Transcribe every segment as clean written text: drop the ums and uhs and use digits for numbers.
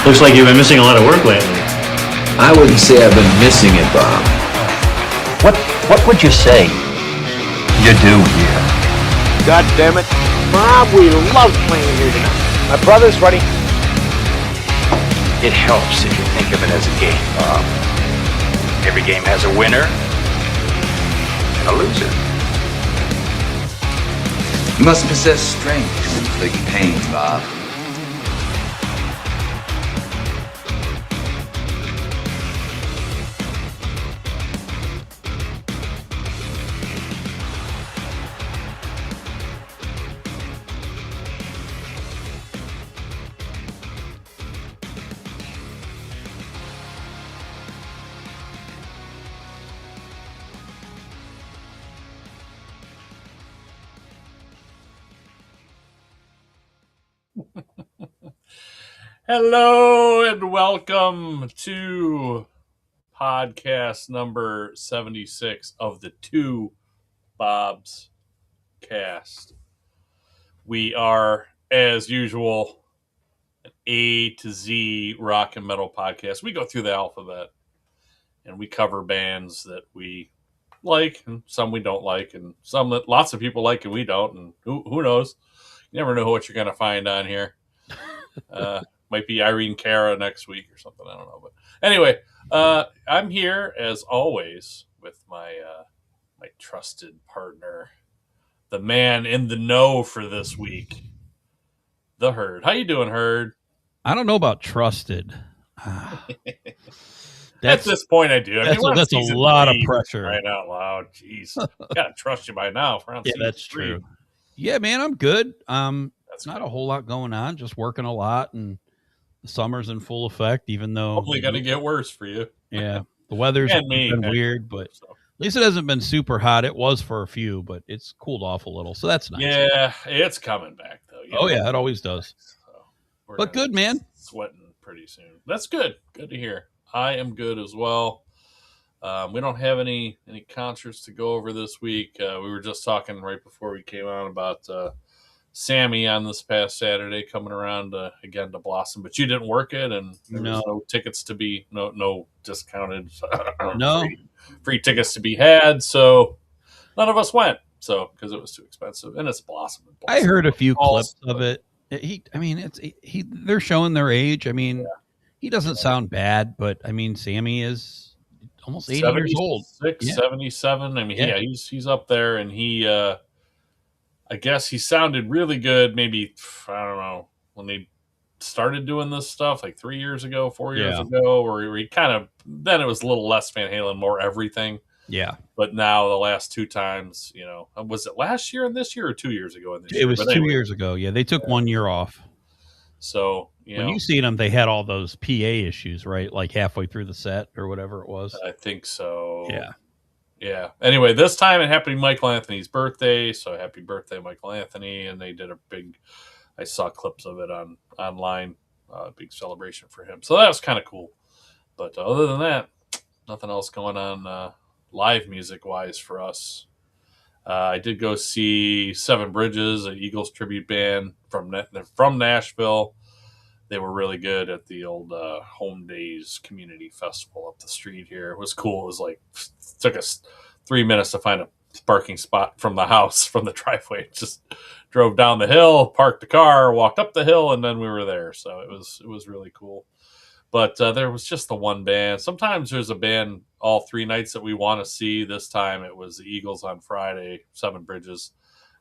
Looks like you've been missing a lot of work lately. I wouldn't say I've been missing it, Bob. What would you say you do here? God damn it. Bob, we love playing here tonight. My brother's ready. It helps if you think of it as a game, Bob. Every game has a winner and a loser. You must possess strength to inflict pain, Bob. Hello and welcome to podcast number 76 of the Two Bobs cast. We are, as usual, an A to Z rock and metal podcast. We go through the alphabet and we cover bands that we like and some we don't like and some that lots of people like and we don't. And who knows? You never know what you're going to find on here. Might be Irene Cara next week or something. I don't know. But anyway, I'm here as always with my my trusted partner, the man in the know for this week, the Herd. How you doing, Herd? I don't know about trusted. At this point, I do. I mean, that's a lot of pressure. Right out loud. Jeez, gotta trust you by now. Yeah, that's true. Yeah, man, I'm good. That's not a whole lot going on. Just working a lot, and the summer's in full effect. Even though hopefully going to get worse for you. Yeah, the weather's been weird, but at least it hasn't been super hot. It was for a few, but it's cooled off a little, so that's nice. Yeah, it's coming back though. Yeah, it always does. So but good, man. Sweating pretty soon. That's good. Good to hear. I am good as well. We don't have any concerts to go over this week. We were just talking right before we came on about Sammy on this past Saturday coming around again to Blossom, but you didn't work it, and there was no tickets to be no discounted, free tickets to be had. So none of us went. So because it was too expensive, and it's Blossom. I heard a few clips of it. They're showing their age. I mean, he doesn't sound bad, but I mean, Sammy is almost 80 years old. 77. I mean, he's up there, and he. I guess he sounded really good. Maybe I don't know when they started doing this stuff, like 3 years ago, 4 years ago, or he kind of then it was a little less Van Halen, more everything. Yeah. But now the last two times, was it last year and this year or 2 years ago and this year? It was 2 years ago. Yeah, they took 1 year off. So when you see them, they had all those PA issues, right? Like halfway through the set or whatever it was. I think so. Yeah. Yeah. Anyway, this time it happened to be Michael Anthony's birthday, so happy birthday, Michael Anthony! And they did a big. I saw clips of it online, big celebration for him. So that was kind of cool. But other than that, nothing else going on live music wise for us. I did go see Seven Bridges, an Eagles tribute band from Nashville. They were really good at the old Home Days Community Festival up the street here. It was cool. It was like, took us 3 minutes to find a parking spot from the house, from the driveway. Just drove down the hill, parked the car, walked up the hill, and then we were there. So it was really cool. But there was just the one band. Sometimes there's a band all 3 nights that we want to see. This time it was the Eagles on Friday, Seven Bridges.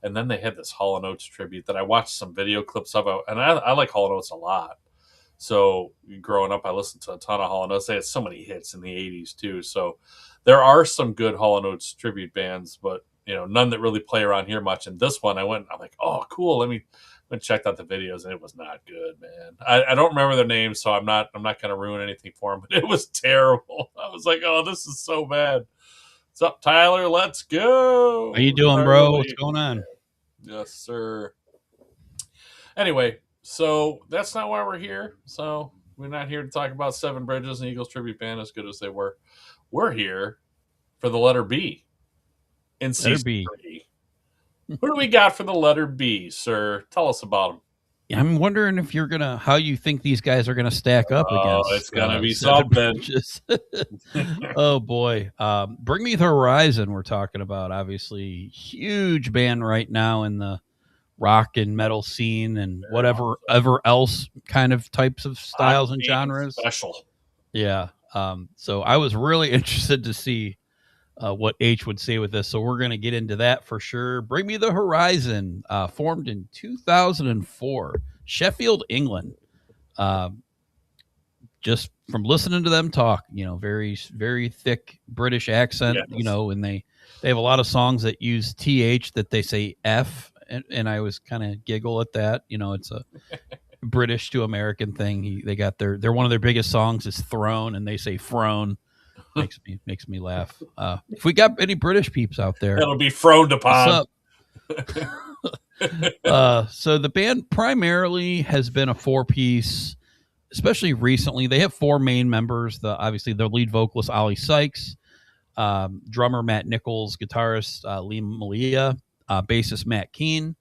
And then they had this Hall & Oates tribute that I watched some video clips of. And I like Hall & Oates a lot. So growing up, I listened to a ton of Hall & Oates. They had so many hits in the 80s too. So there are some good Hall & Oates tribute bands, but none that really play around here much. And this one, I'm like, oh, cool. Let me check out the videos, and it was not good, man. I don't remember their names, so I'm not going to ruin anything for them. But it was terrible. I was like, oh, this is so bad. What's up, Tyler? Let's go. How you doing, bro? What's going on? Yes, sir. Anyway, so that's not why we're here. So we're not here to talk about Seven Bridges and Eagles tribute band, as good as they were. We're here for the letter B in season 3. Who do we got for the letter B, sir? Tell us about them. I'm wondering if how you think these guys are gonna stack up Oh, against it's gonna be Seven something. Bridges. Oh boy, Bring Me the Horizon. We're talking about, obviously, huge band right now in the rock and metal scene and Very whatever much so. ever else kind of types of styles and Octane genres. special. Yeah. So I was really interested to see what H would say with this. So we're going to get into that for sure. Bring Me the Horizon, formed in 2004, Sheffield, England. Just from listening to them talk, very, very thick British accent, Yes. and they have a lot of songs that use TH that they say F. And I was kind of giggle at that. It's a British to American thing. They got they're one of their biggest songs is Throne, and they say Throne. Makes me laugh. If we got any British peeps out there, That'll be frowned what's upon. up? So the band primarily has been a 4-piece, especially recently. They have 4 main members. Obviously the lead vocalist Ollie Sykes, drummer Matt Nichols, guitarist Liam Malia, bassist Matt Keane.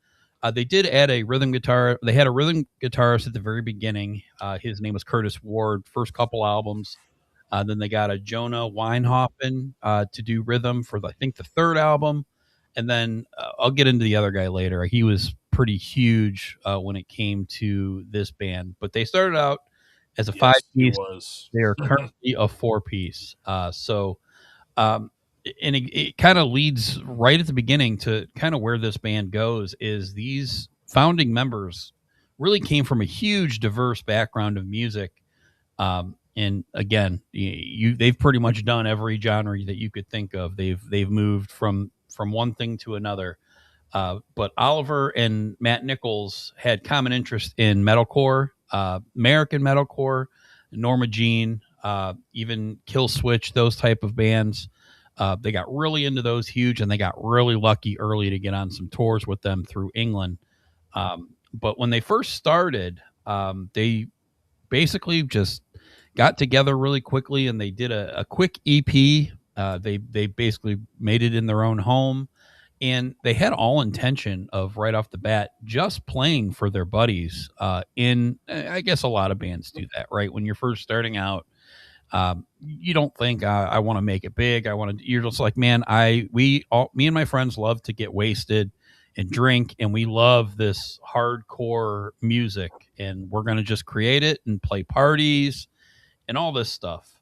They did add a rhythm guitar. They had a rhythm guitarist at the very beginning. His name was Curtis Ward. First couple albums. Then they got a Jonah Weinhofen to do rhythm for, I think, the 3rd album. And then I'll get into the other guy later. He was pretty huge when it came to this band. But they started out as a 5-piece. They are currently a 4-piece. And it kind of leads right at the beginning to kind of where this band goes. Is these founding members really came from a huge, diverse background of music. And again, they've pretty much done every genre that you could think of. They've moved from one thing to another. But Oliver and Matt Nichols had common interest in metalcore, American metalcore, Norma Jean, even Kill Switch, those type of bands. They got really into those huge, and they got really lucky early to get on some tours with them through England. But when they first started, they basically just got together really quickly, and they did a quick EP. They basically made it in their own home, and they had all intention of right off the bat just playing for their buddies. I guess a lot of bands do that, right? When you're first starting out, you don't think I want to make it big. You're just like, man, me and my friends love to get wasted and drink, and we love this hardcore music, and we're going to just create it and play parties and all this stuff.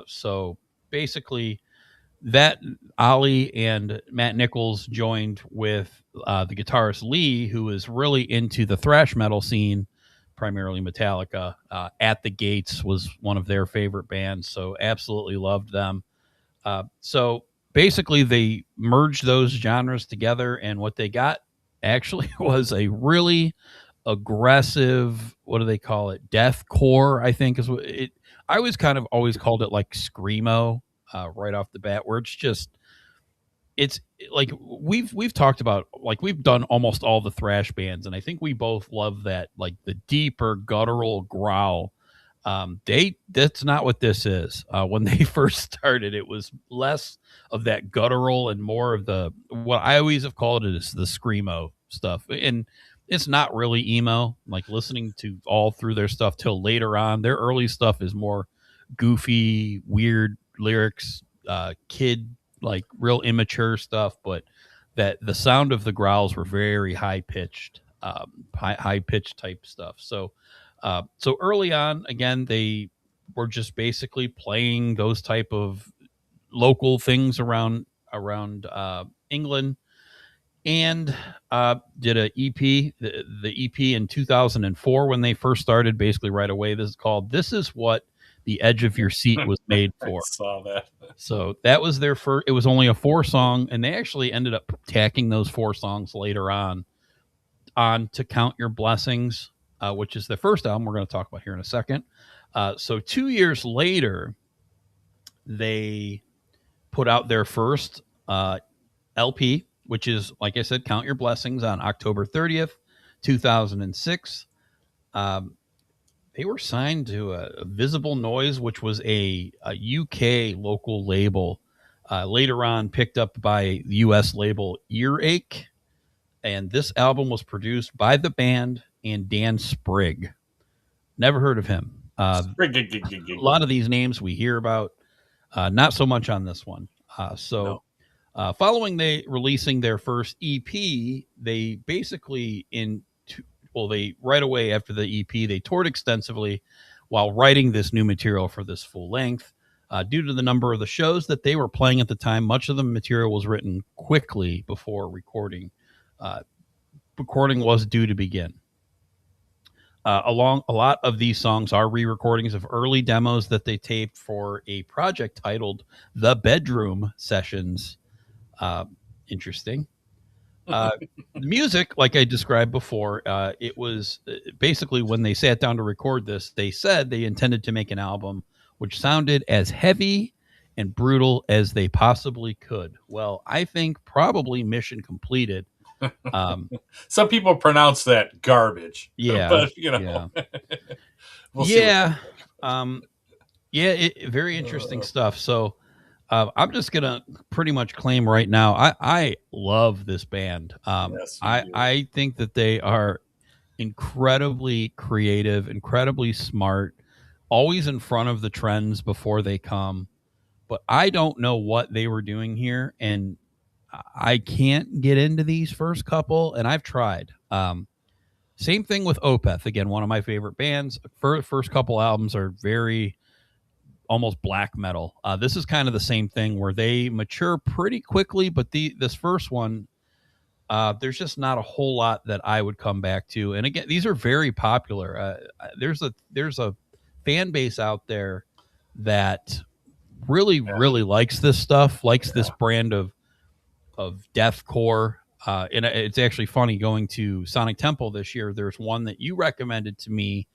So basically, that Ollie and Matt Nichols joined with the guitarist Lee, who is really into the thrash metal scene, primarily Metallica. At the Gates was one of their favorite bands, so absolutely loved them. So basically, they merged those genres together, and what they got actually was a really aggressive, what do they call it? Deathcore, I think is what it. I was kind of always called it like screamo right off the bat, where it's like we've talked about, like we've done almost all the thrash bands, and I think we both love that, like the deeper guttural growl. That's not what this is. When they first started, it was less of that guttural and more of the, what I always have called it, is the screamo stuff. And it's not really emo. Like listening to all through their stuff till later on, their early stuff is more goofy, weird lyrics, kid, like real immature stuff. But that the sound of the growls were very high pitched, high pitched type stuff. So early on, again, they were just basically playing those type of local things around England, and did a EP, the EP in 2004 when they first started. Basically, right away, this is called "This Is What the Edge of Your Seat Was Made For." I saw that. So that was their first. It was only a 4-song, and they actually ended up tacking those 4 songs later on to Count Your Blessings, which is the first album we're going to talk about here in a second. So 2 years later, they put out their first LP, which is, like I said, Count Your Blessings, on October 30th, 2006. They were signed to a Visible Noise, which was a UK local label, later on picked up by the US label Earache. And this album was produced by the band and Dan Sprigg. Never heard of him. A lot of these names we hear about, not so much on this one. No. Following they releasing their first EP, they basically they right away after the EP they toured extensively while writing this new material for this full length. Due to the number of the shows that they were playing at the time, much of the material was written quickly before recording. Recording was due to begin. A lot of these songs are re-recordings of early demos that they taped for a project titled "The Bedroom Sessions." Interesting. The music, like I described before, it was basically when they sat down to record this, they said they intended to make an album which sounded as heavy and brutal as they possibly could. Well, I think probably mission completed. Some people pronounce that garbage. Yeah, but yeah. We'll see. Very interesting stuff. So I'm just gonna pretty much claim right now, I love this band. Yes, you do. I think that they are incredibly creative, incredibly smart, always in front of the trends before they come. But I don't know what they were doing here, and I can't get into these first couple, and I've tried. Same thing with Opeth. Again, one of my favorite bands. First couple albums are very almost black metal. This is kind of the same thing where they mature pretty quickly, but this first one, there's just not a whole lot that I would come back to. And again, these are very popular. There's a fan base out there that really likes this stuff, likes this brand of deathcore. And it's actually funny going to Sonic Temple this year. There's one that you recommended to me.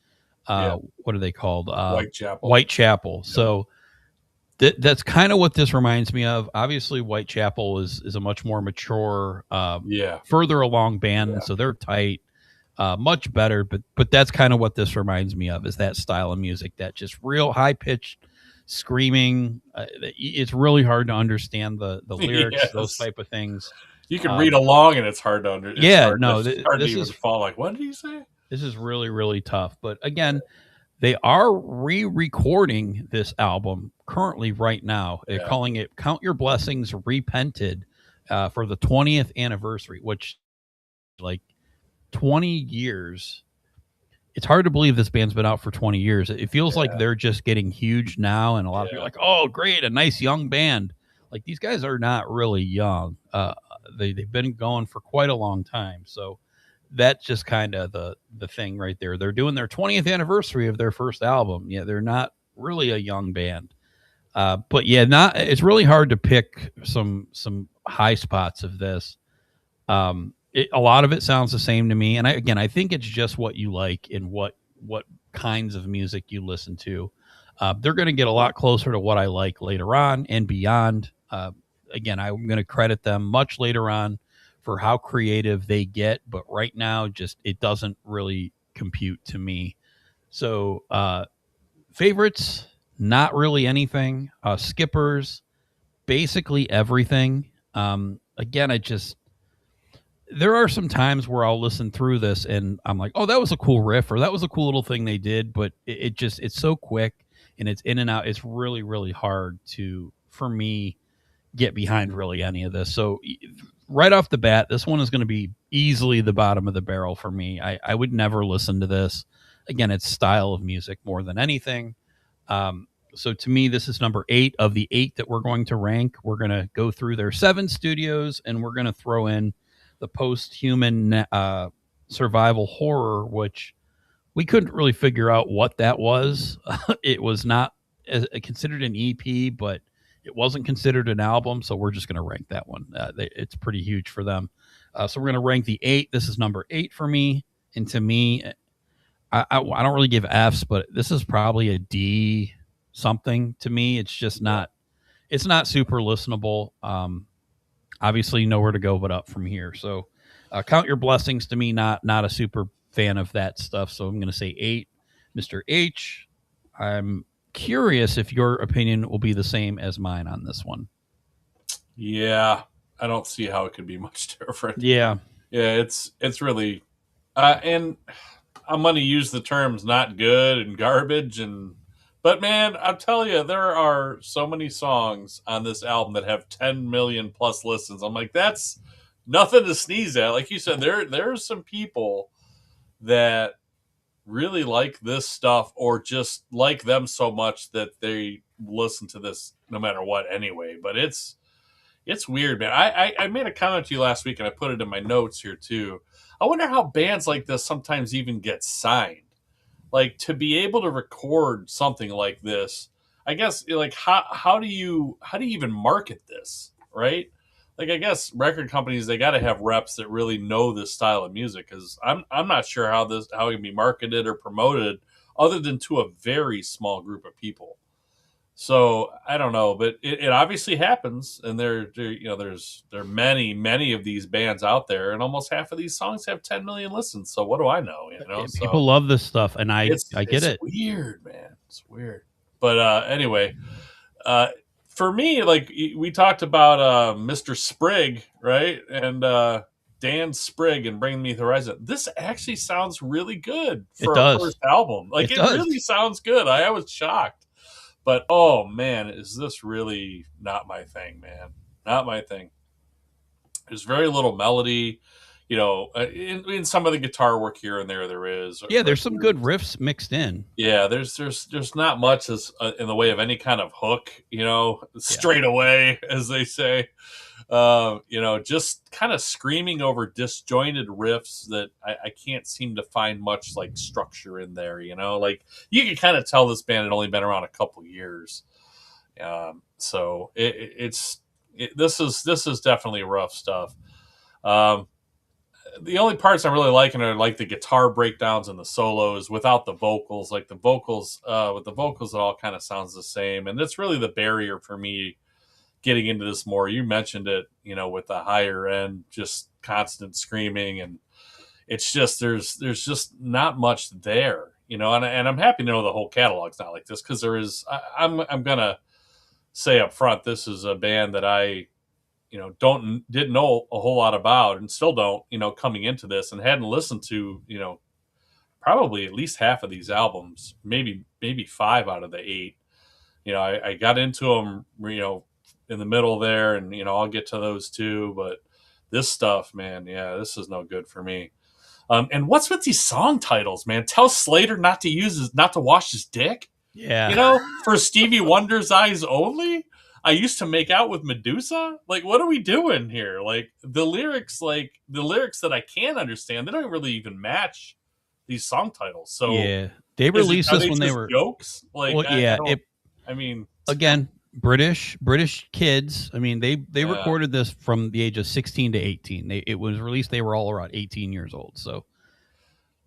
What are they called? Whitechapel. Whitechapel. Yeah. So that's kind of what this reminds me of. Obviously, Whitechapel is a much more mature, further along band, so they're tight, much better. But that's kind of what this reminds me of, is that style of music, that just real high pitched screaming. It's really hard to understand the lyrics, those type of things. You can read along, and it's hard to understand. This to even fall. Like, what did he say? This is really, really tough. But again, they are re-recording this album currently right now. They're calling it Count Your Blessings Repented for the 20th anniversary, which, like, 20 years. It's hard to believe this band's been out for 20 years. It feels like they're just getting huge now, and a lot of people are like, oh, great, a nice young band. Like, these guys are not really young. They've been going for quite a long time. So that's just kind of the thing right there. They're doing their 20th anniversary of their first album. Yeah, they're not really a young band. But yeah, it's really hard to pick some high spots of this. A lot of it sounds the same to me. And I think it's just what you like and what kinds of music you listen to. They're going to get a lot closer to what I like later on and beyond. Again, I'm going to credit them much later on for how creative they get, but right now, just it doesn't really compute to me. So, favorites, not really anything. Skippers, basically everything. Again, there are some times where I'll listen through this and I'm like, oh, that was a cool riff, or that was a cool little thing they did, but it's so quick and it's in and out. It's really, really hard for me, get behind really any of this. So right off the bat, this one is going to be easily the bottom of the barrel for me. I would never listen to this. Again, it's style of music more than anything. So to me, this is number 8 of the 8 that we're going to rank. We're going to go through their 7 studios, and we're going to throw in the post-human survival horror, which we couldn't really figure out what that was. It was not considered an EP, but it wasn't considered an album, so we're just going to rank that one. It's pretty huge for them. So we're going to rank the 8. This is number 8 for me. And to me, I don't really give Fs, but this is probably a D something to me. It's just not super listenable. Obviously, nowhere to go but up from here. So Count Your Blessings, to me, not a super fan of that stuff. So I'm going to say 8. Mr. H, I'm curious if your opinion will be the same as mine on this one. Yeah, I don't see how it could be much different. Yeah, it's really, and I'm going to use the terms not good and garbage but man, I'll tell you, there are so many songs on this album that have 10 million plus listens. I'm like, that's nothing to sneeze at. Like you said, there's some people that really like this stuff or just like them so much that they listen to this no matter what anyway. But it's weird, man. I made a comment to you last week and I put it in my notes here too. I wonder how bands like this sometimes even get signed. Like to be able to record something like this, I guess like how do you even market this, right? Like I guess record companies they got to have reps that really know this style of music because I'm not sure how it can be marketed or promoted other than to a very small group of people. So I don't know, but it obviously happens, and there are many of these bands out there, and almost half of these songs have 10 million listens. So what do I know? People So love this stuff, and I get it's it. weird, man. It's weird. But anyway, uh, for me, like we talked about Mr. Sprigg, right, and Dan Sprigg and Bring Me the Horizon. This actually sounds really good It for a does. first album. Like It it does. really sounds good. I was shocked. But oh man, is this really not my thing, man? Not my thing. There's very little melody, in some of the guitar work here and there is. Yeah, there's some good riffs mixed in. Yeah, there's not much as in the way of any kind of hook, Yeah. straight away, as they say. Just kind of screaming over disjointed riffs that I can't seem to find much like structure in there. Like you can kind of tell this band had only been around a couple years. So this is definitely rough stuff. Um, the only parts I'm really liking are like the guitar breakdowns and the solos without the vocals. Like the vocals, with the vocals, it all kind of sounds the same, and that's really the barrier for me getting into this more. You mentioned it, with the higher end, just constant screaming, and it's just there's just not much there, and I'm happy to know the whole catalog's not like this because there is. I'm gonna say up front, this is a band that I didn't know a whole lot about and still don't, coming into this and hadn't listened to, probably at least half of these albums, maybe five out of the eight. I got into them, in the middle there and, I'll get to those too, but this stuff, man, yeah, this is no good for me. And what's with these song titles, man? Tell Slater not to wash his dick. Yeah. For Stevie Wonder's Eyes Only. I used to make out with Medusa. Like, what are we doing here? Like the lyrics that I can understand, they don't really even match these song titles. So Yeah, they released this when they were jokes. Like, well, yeah. I mean, Again, British kids. I mean, they recorded this from the age of 16 to 18. It was released. They were all around 18 years old. So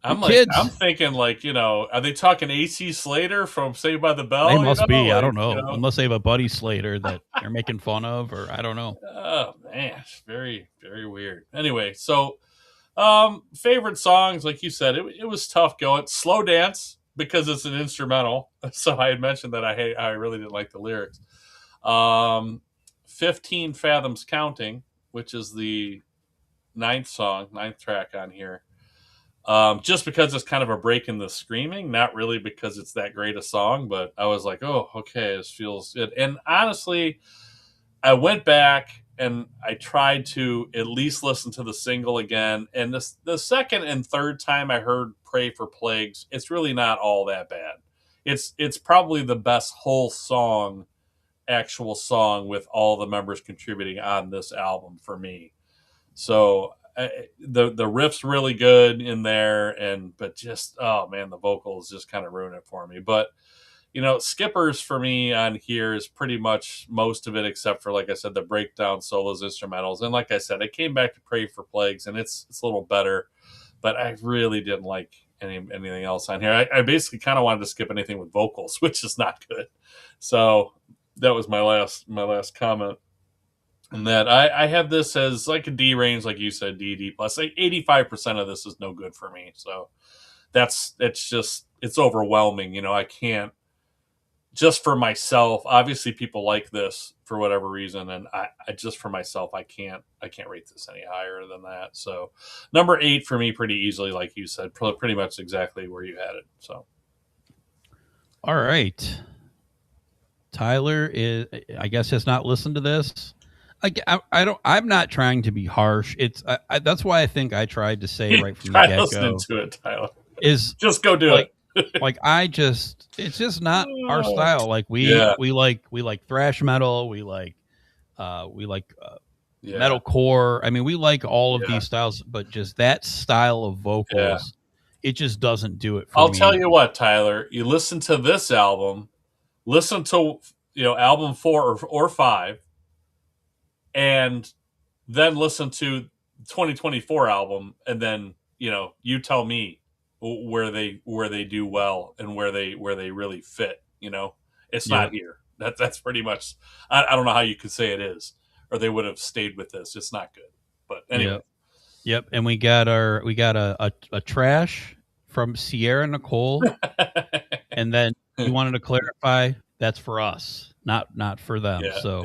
I'm kids. I'm thinking like, are they talking AC Slater from Saved by the Bell? They must be. Like, I don't know. Unless they have a Buddy Slater that they're making fun of, or I don't know. Oh man, it's very, very weird. Anyway, so favorite songs, like you said, it was tough going. Slow Dance because it's an instrumental. So I had mentioned that I really didn't like the lyrics. 15 Fathoms Counting, which is the ninth track on here. Just because it's kind of a break in the screaming, not really because it's that great a song, but I was like, oh, okay, this feels good. And honestly, I went back and I tried to at least listen to the single again. And the second and third time I heard Pray for Plagues, it's really not all that bad. It's probably the best whole actual song with all the members contributing on this album for me. So the riff's really good in there, but just oh man, the vocals just kind of ruin it for me. But skippers for me on here is pretty much most of it, except for like I said, the breakdown solos, instrumentals, and like I said, I came back to Pray for Plagues, and it's a little better, but I really didn't like anything else on here. I basically kind of wanted to skip anything with vocals, which is not good. So that was my last comment. And that I have this as like a D range, like you said, D plus. Like 85% of this is no good for me. So it's overwhelming. I can't just for myself, obviously people like this for whatever reason, and I just for myself, I can't rate this any higher than that. So number 8 for me, pretty easily, like you said, pretty much exactly where you had it. So All right. Tyler is, I guess, has not listened to this. I don't. I'm not trying to be harsh. It's that's why I think I tried to say right from the try get listening go to it, Tyler. is Just go do like it. it's just not our style. Like Yeah. we like thrash metal. We like Yeah. metalcore. I mean, we like all of Yeah. these styles, but just that style of vocals, it just doesn't do it for I'll me. tell you what, Tyler. You listen to this album, listen to album 4 or 5, and then listen to 2024 album, and then you tell me where they do well and where they really fit. It's not here. That's pretty much. I don't know how you could say it is, or they would have stayed with this. It's not good. But anyway, Yep. And we got a trash from Sierra Nicole, and then you wanted to clarify that's for us, not for them. So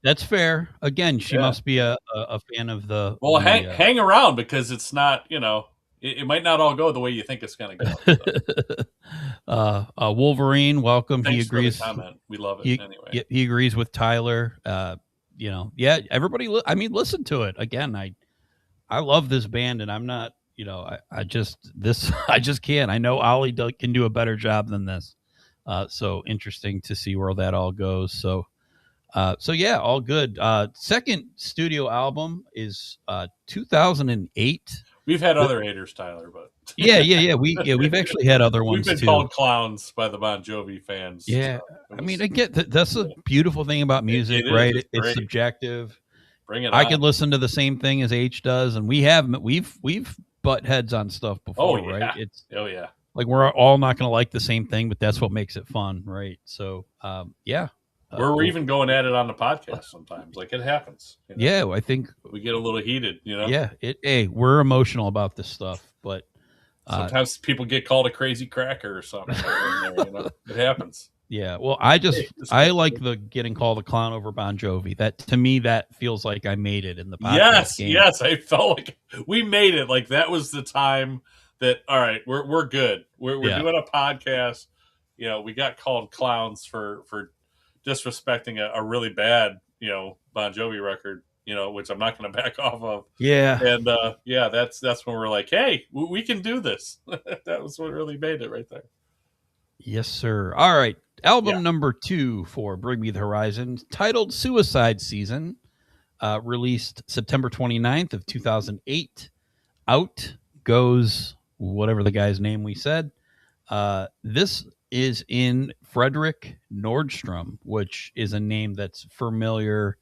that's fair. Again, she must be a fan of the. Well, hang around, because it's not. It might not all go the way you think it's going to go. So. Wolverine, welcome. Thanks he agrees. For the comment. We love it anyway. He agrees with Tyler. Everybody. Listen to it again. I love this band, and I'm not. I just can't. I know Ollie can do a better job than this. So interesting to see where that all goes. So yeah, all good. Second studio album is 2008. We've had other haters, Tyler, but yeah. We've actually had other ones. We've been called clowns by the Bon Jovi fans. Yeah, so I get that's a beautiful thing about music, right? It's subjective. Bring it on. I could listen to the same thing as H does, and we've butt heads on stuff before, right? It's like we're all not going to like the same thing, but that's what makes it fun, right? So, yeah. We're even going at it on the podcast sometimes. Like, it happens. Yeah, I think we get a little heated. Yeah, we're emotional about this stuff, but sometimes people get called a crazy cracker or something. It happens. Yeah, well, I like the getting called a clown over Bon Jovi. That to me, that feels like I made it in the podcast game. Yes, I felt like we made it. Like that was the time that all right, we're good. We're doing a podcast. We got called clowns for disrespecting a really bad Bon Jovi record. Which I'm not going to back off of. Yeah, and that's when we're like, hey, we can do this. That was what really made it right there. Yes, sir. All right. Album number 2 for Bring Me the Horizon, titled Suicide Season, released September 29th of 2008. Out goes whatever the guy's name we said. This is in Frederick Nordstrom, which is a name that's familiar.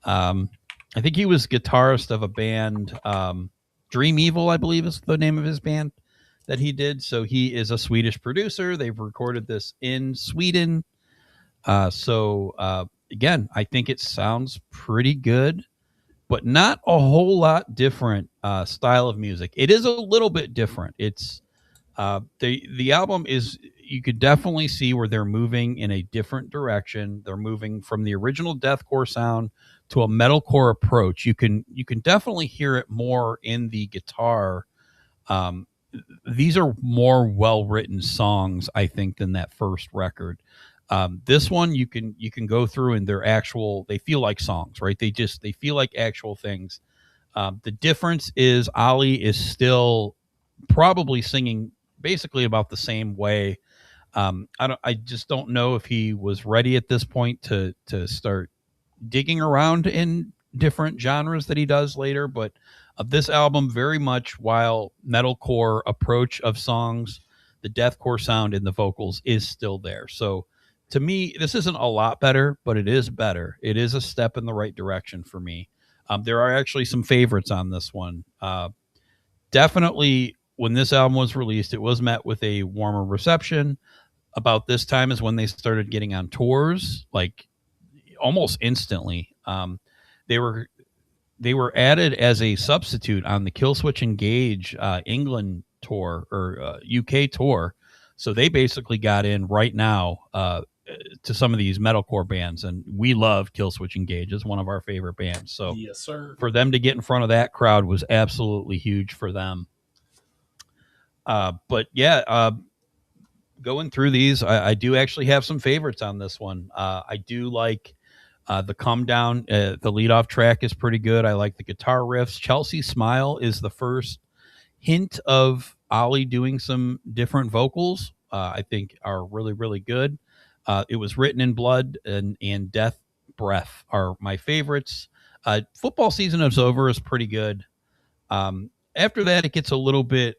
I think he was guitarist of a band, Dream Evil, I believe is the name of his band that he did. So he is a Swedish producer. They've recorded this in Sweden. Again, I think it sounds pretty good, but not a whole lot different style of music. It is a little bit different. It's the album is, you could definitely see where they're moving in a different direction. They're moving from the original deathcore sound to a metalcore approach. You can definitely hear it more in the guitar. These are more well-written songs, I think, than that first record. This one you can go through and they feel like songs, right? They feel like actual things. The difference is Ollie is still probably singing basically about the same way. I just don't know if he was ready at this point to start digging around in different genres that he does later, but this album very much, while metalcore approach of songs, the deathcore sound in the vocals is still there. So to me, this isn't a lot better, but it is better. It is a step in the right direction for me. There are actually some favorites on this one. Definitely, when this album was released, it was met with a warmer reception. About this time is when they started getting on tours, like almost instantly. They were added as a substitute on the Killswitch Engage England tour or UK tour. So they basically got in right now to some of these metalcore bands, and we love Killswitch Engage. It's one of our favorite bands. So Yes, sir. for them to get in front of that crowd was absolutely huge for them. But yeah, going through these, I do actually have some favorites on this one. I do like the Come Down. The leadoff track is pretty good. I like the guitar riffs. Chelsea Smile is the first hint of Ollie doing some different vocals. I think are really, really good. It Was Written in Blood and Death Breath are my favorites. Football Season is Over is pretty good. After that, it gets a little bit,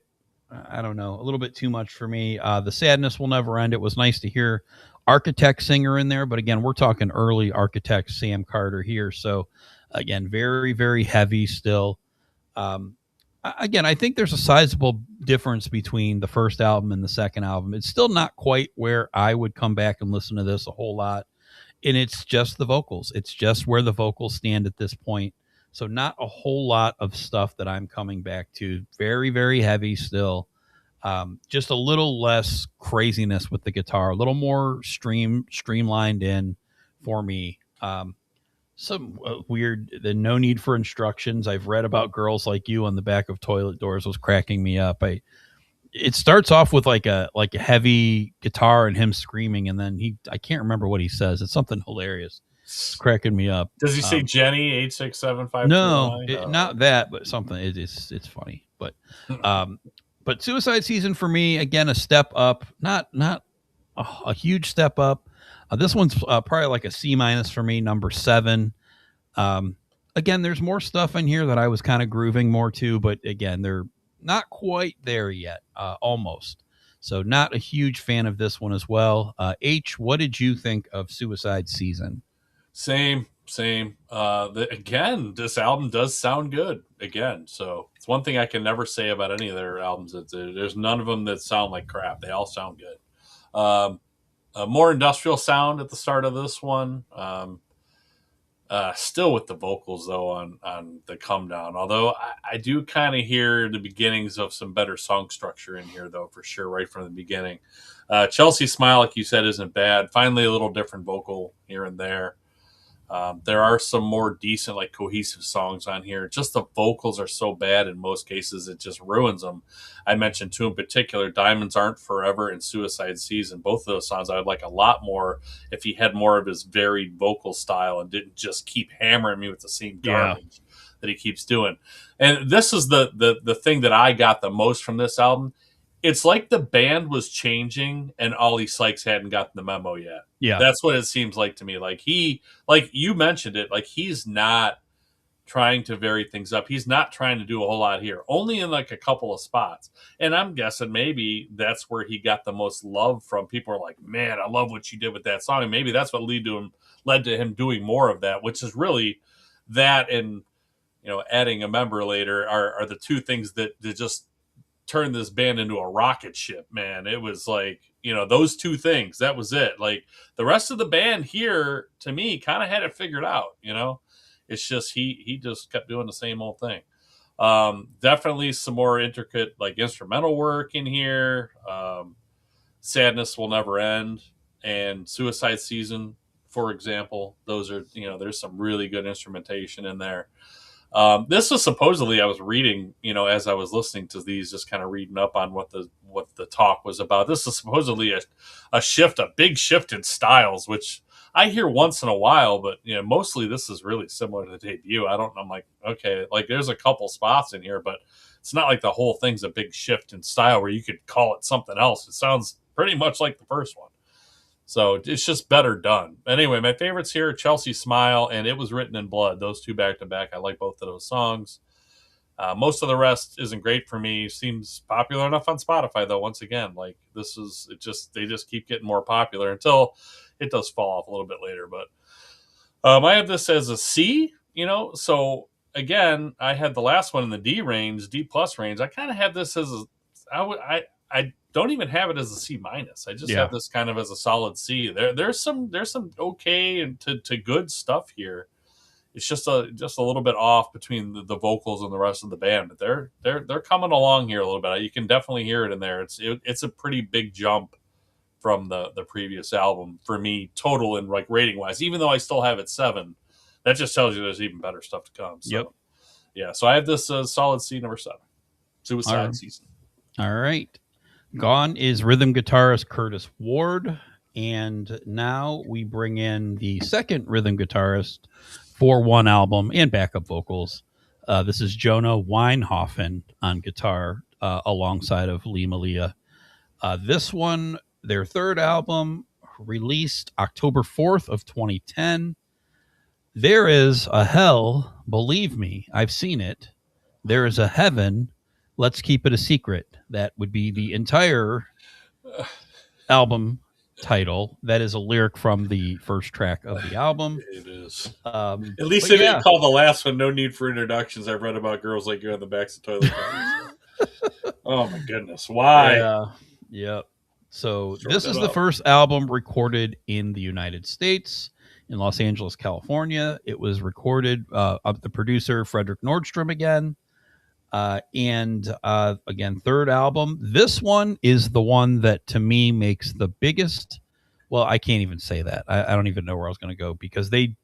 I don't know, a little bit too much for me. The Sadness Will Never End. It was nice to hear Architect Singer in there, but again, we're talking early Architect Sam Carter here. So again, very, very heavy still. Again, I think there's a sizable difference between the first album and the second album. It's still not quite where I would come back and listen to this a whole lot. And it's just the vocals. It's just where the vocals stand at this point. So not a whole lot of stuff that I'm coming back to. Very, very heavy still. Just a little less craziness with the guitar, a little more streamlined in for me. Some weird, the No Need for Instructions. I've read about Girls Like You on the back of toilet doors was cracking me up. It starts off with like a heavy guitar and him screaming, and then I can't remember what he says. It's something hilarious. It's cracking me up. Does he say Jenny 86752? No, not that, but something. It's funny, but Suicide Season for me, again, a step up. Not a huge step up. This one's probably like a C- for me, number 7. Again, there's more stuff in here that I was kind of grooving more to, but again, they're not quite there yet, almost. So not a huge fan of this one as well. H, what did you think of Suicide Season? Same. Again, this album does sound good again. So it's one thing I can never say about any of their albums. There's none of them that sound like crap. They all sound good. A more industrial sound at the start of this one. Still with the vocals though on the Come Down. Although I do kind of hear the beginnings of some better song structure in here though, for sure, right from the beginning. Chelsea Smile, like you said, isn't bad. Finally, a little different vocal here and there. There are some more decent, like cohesive songs on here. Just the vocals are so bad in most cases, it just ruins them. I mentioned two in particular, Diamonds Aren't Forever and Suicide Season. Both of those songs I would like a lot more if he had more of his varied vocal style and didn't just keep hammering me with the same garbage that he keeps doing. And this is the thing that I got the most from this album. It's like the band was changing and Ollie Sykes hadn't gotten the memo yet. Yeah. That's what it seems like to me. Like you mentioned it, like he's not trying to vary things up. He's not trying to do a whole lot here, only in like a couple of spots. And I'm guessing maybe that's where he got the most love from. People are like, man, I love what you did with that song. And maybe that's what led to him doing more of that, which is really that and, adding a member later are the two things that just turn this band into a rocket ship, man. It was like, those two things, that was it. Like the rest of the band here, to me, kind of had it figured out, It's just he just kept doing the same old thing. Definitely some more intricate like instrumental work in here. Sadness Will Never End and Suicide Season, for example. Those are, there's some really good instrumentation in there. This was supposedly, I was reading, as I was listening to these, just kind of reading up on what the talk was about. This is supposedly a big shift in styles, which I hear once in a while, but mostly this is really similar to the debut. I'm like, okay, like there's a couple spots in here, but it's not like the whole thing's a big shift in style where you could call it something else. It sounds pretty much like the first one. So it's just better done. Anyway, my favorites here, Chelsea Smile and It Was Written in Blood. Those two back to back. I like both of those songs. Most of the rest isn't great for me. Seems popular enough on Spotify, though. Once again, like they just keep getting more popular until it does fall off a little bit later. But I have this as a C, So again, I had the last one in the D range, D plus range. I kind of had this as I don't even have it as a C-. I just have this kind of as a solid C. There's some okay and to good stuff here. It's just a little bit off between the vocals and the rest of the band, but they're coming along here a little bit. You can definitely hear it in there. It's a pretty big jump from the previous album for me, total and like rating wise. Even though I still have it 7, that just tells you there's even better stuff to come. So Yep. yeah, so I have this solid C number 7, Suicide All right. Season. All right. Gone is rhythm guitarist Curtis Ward. And now we bring in the second rhythm guitarist for one album and backup vocals. This is Jonah Weinhofen on guitar alongside of Lee Malia. This one, their third album, released October 4th of 2010. There is a hell, believe me, I've seen it. There is a heaven, let's keep it a secret. That would be the entire album title. That is a lyric from the first track of the album. It is. At At least they didn't call the last one "No Need for Introductions." I've read about girls like you on the backs of toilet covers. Oh my goodness, why? Yeah. Yep. So Throw this that is the up. first album recorded in the United States, in Los Angeles, California. It was recorded of the producer Frederick Nordstrom again. And again, third album. This one is the one that to me makes the biggest. Well, I can't even say that. I don't even know where I was going to go because they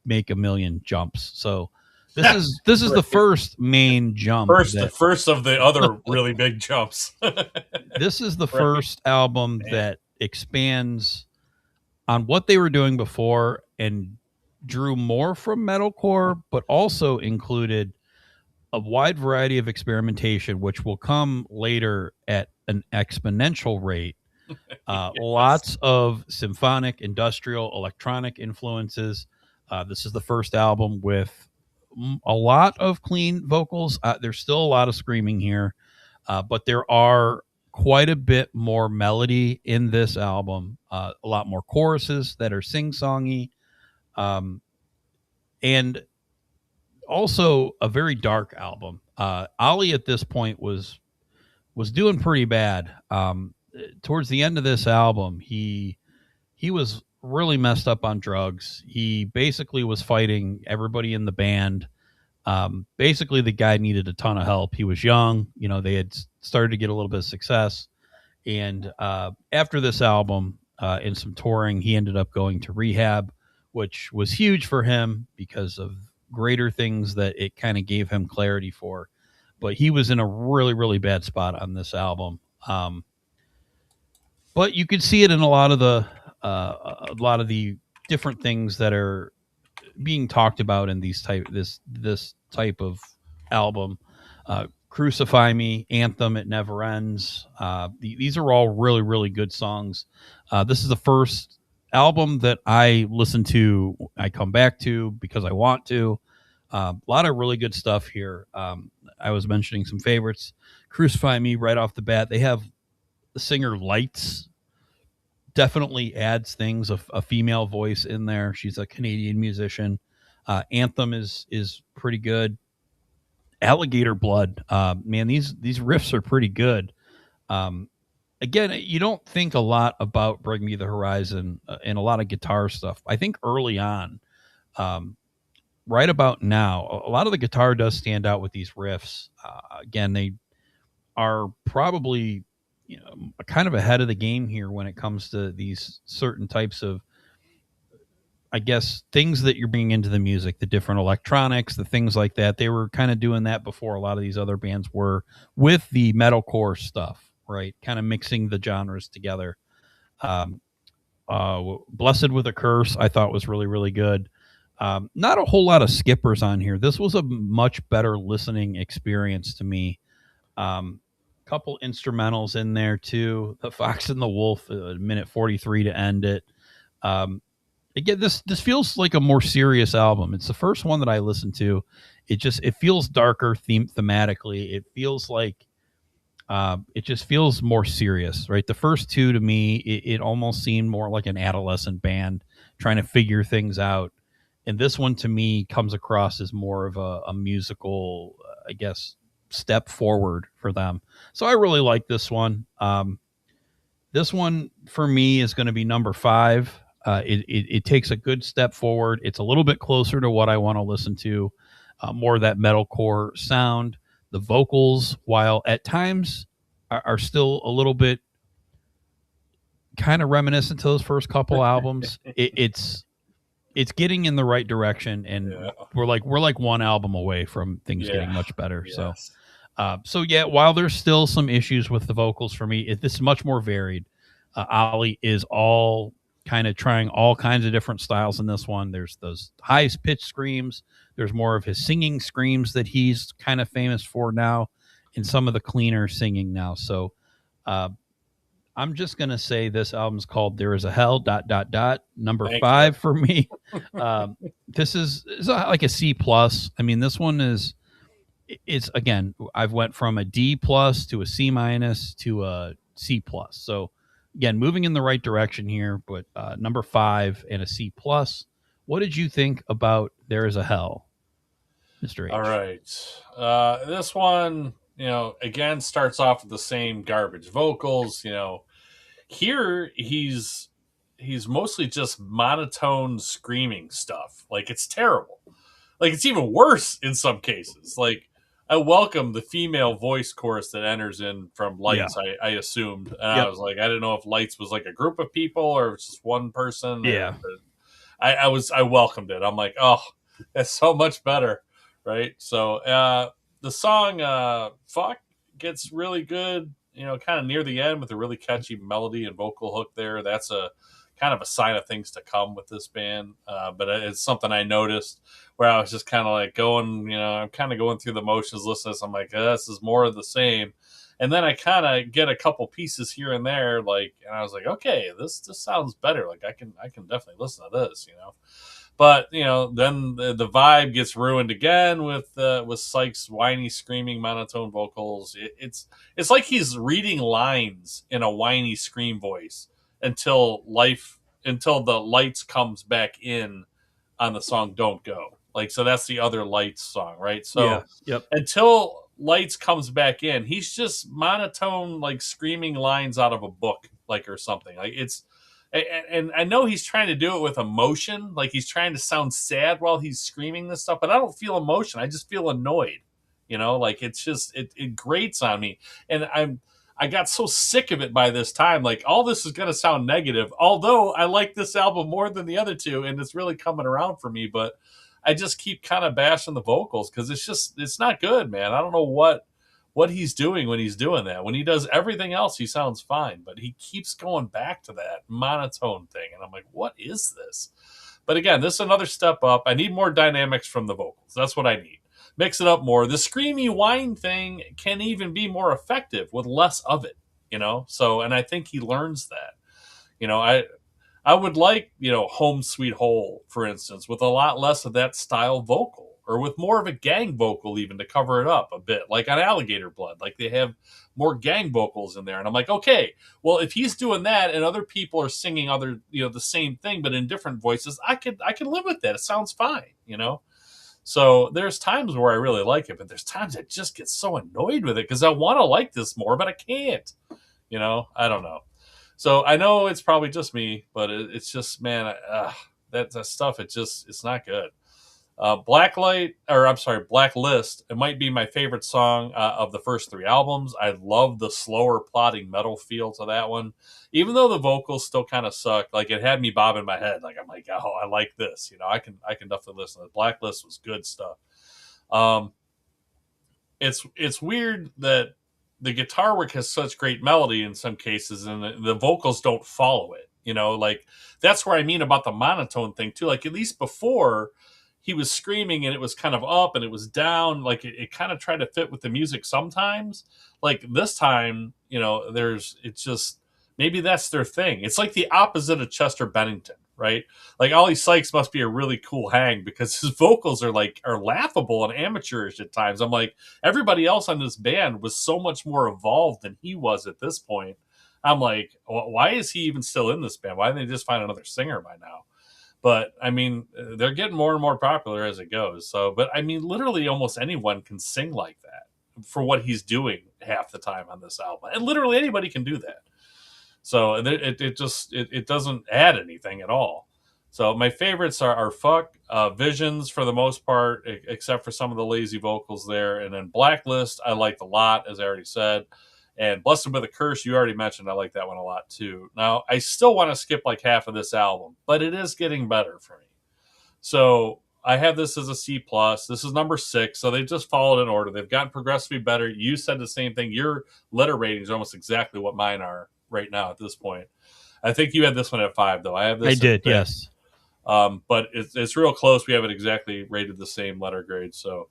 make a million jumps. So this is the first main jump. The first of the other really big jumps. This is the first album that expands on what they were doing before and drew more from metalcore, but also included a wide variety of experimentation, which will come later at an exponential rate. Yes. Lots of symphonic, industrial, electronic influences. This is the first album with a lot of clean vocals. There's still a lot of screaming here, but there are quite a bit more melody in this album. A lot more choruses that are sing-songy, and also a very dark album. Ali at this point was doing pretty bad. Towards the end of this album, he was really messed up on drugs. He basically was fighting everybody in the band. Basically, the guy needed a ton of help. He was young. They had started to get a little bit of success. And after this album and some touring, he ended up going to rehab, which was huge for him because of greater things that it kind of gave him clarity for. But he was in a really, really bad spot on this album. But you could see it in a lot of the different things that are being talked about in this type of album. Crucify Me, Anthem, It Never Ends. These are all really, really good songs. This is the first album that I listen to, I come back to because I want to. A lot of really good stuff here. I was mentioning some favorites. Crucify Me, right off the bat. They have the singer Lights. Definitely adds things, a female voice in there. She's a Canadian musician. Anthem is pretty good. Alligator Blood, man, these riffs are pretty good. Again, you don't think a lot about Bring Me the Horizon and a lot of guitar stuff. I think early on, right about now, a lot of the guitar does stand out with these riffs. Again, they are probably kind of ahead of the game here when it comes to these certain types of, I guess, things that you're bringing into the music, the different electronics, the things like that. They were kind of doing that before a lot of these other bands were with the metalcore stuff, right? Kind of mixing the genres together. Blessed with a Curse, I thought was really, really good. Not a whole lot of skippers on here. This was a much better listening experience to me. Couple instrumentals in there too. The Fox and the Wolf, minute 43 to end it. Again, this feels like a more serious album. It's the first one that I listened to. It feels darker thematically. It feels like it just feels more serious, right? The first two to me, it almost seemed more like an adolescent band trying to figure things out. And this one to me comes across as more of a musical, I guess, step forward for them. So I really like this one. This one for me is going to be number 5. It takes a good step forward. It's a little bit closer to what I want to listen to, more of that metalcore sound. The vocals, while at times are still a little bit kind of reminiscent to those first couple albums. It's getting in the right direction, and Yeah. we're like one album away from things Yeah. getting much better. Yes. So yeah, while there's still some issues with the vocals for me, this is much more varied. Ollie is all kind of trying all kinds of different styles in this one. There's those highest pitched screams. There's more of his singing screams that he's kind of famous for now, and some of the cleaner singing now. So uh, I'm just gonna say this album's called "There Is a Hell." Number Thank 5 for me. This is like a C plus. I mean, this one is. It's again. I've went from a D plus to a C minus to a C plus. So again, moving in the right direction here. But number 5 and a C plus. What did you think about "There Is a Hell," Mr. H? All right. This one, again starts off with the same garbage vocals. Here he's mostly just monotone screaming stuff. Like it's terrible. Like it's even worse in some cases. Like I welcome the female voice chorus that enters in from Lights. I assumed, and I was like, I didn't know if Lights was like a group of people or it's just one person. Yeah. I welcomed it. I'm like, oh, that's so much better, right? So the song "Fuck" gets really good. Kind of near the end with a really catchy melody and vocal hook there. That's a kind of a sign of things to come with this band. But it's something I noticed where I was just kind of like going, I'm kind of going through the motions listening to this. I'm like, this is more of the same. And then I kind of get a couple pieces here and there, and I was like, okay, this sounds better. Like I can definitely listen to this, But then the vibe gets ruined again with Sykes' whiny, screaming, monotone vocals. It's like he's reading lines in a whiny scream voice until the lights comes back in on the song "Don't Go." So that's the other Lights song, right? So Yep. until Lights comes back in, he's just monotone, screaming lines out of a book, or something. And I know he's trying to do it with emotion, like he's trying to sound sad while he's screaming this stuff, but I don't feel emotion. I just feel annoyed. It's just it grates on me, and I got so sick of it by this time. Like all this is going to sound negative, although I like this album more than the other two, and it's really coming around for me. But I just keep kind of bashing the vocals because it's not good, man. I don't know what he's doing when he's doing that. When he does everything else, he sounds fine, but he keeps going back to that monotone thing, and I'm like, what is this? But again, this is another step up. I need more dynamics from the vocals. That's what I need. Mix it up more. The screamy whine thing can even be more effective with less of it, So, and I think he learns that. I would like, Home Sweet Hole, for instance, with a lot less of that style vocal, or with more of a gang vocal even to cover it up a bit, like on Alligator Blood. Like they have more gang vocals in there. And I'm like, okay, well, if he's doing that and other people are singing the same thing, but in different voices, I can live with that. It sounds fine, So there's times where I really like it, but there's times I just get so annoyed with it because I want to like this more, but I can't. I don't know. So I know it's probably just me, but it's just, man, that stuff. It's not good. Blacklist. It might be my favorite song of the first 3 albums. I love the slower, plodding metal feel to that one, even though the vocals still kind of suck. Like it had me bobbing my head. Like I'm like, oh, I like this. I can definitely listen to it. Blacklist was good stuff. It's weird that the guitar work has such great melody in some cases, and the vocals don't follow it. That's where I mean about the monotone thing too. Like at least before, he was screaming and it was kind of up and it was down. Like it kind of tried to fit with the music sometimes. Like this time, it's just maybe that's their thing. It's like the opposite of Chester Bennington, right? Like Ollie Sykes must be a really cool hang because his vocals are laughable and amateurish at times. I'm like, everybody else on this band was so much more evolved than he was at this point. I'm like, why is he even still in this band? Why didn't they just find another singer by now? But I mean, they're getting more and more popular as it goes. So, but I mean, literally almost anyone can sing like that for what he's doing half the time on this album. And literally anybody can do that. So it doesn't add anything at all. So my favorites are Fuck, Visions for the most part, except for some of the lazy vocals there. And then Blacklist, I liked a lot, as I already said. And Blessed with a Curse, you already mentioned. I like that one a lot too. Now, I still want to skip like half of this album, but it is getting better for me. So I have this as a C plus. This is number 6. So they just followed in order. They've gotten progressively better. You said the same thing. Your letter rating is almost exactly what mine are right now at this point. I think you had this one at 5, though. I have this. I did, yes. But it's real close. We have it exactly rated the same letter grade. So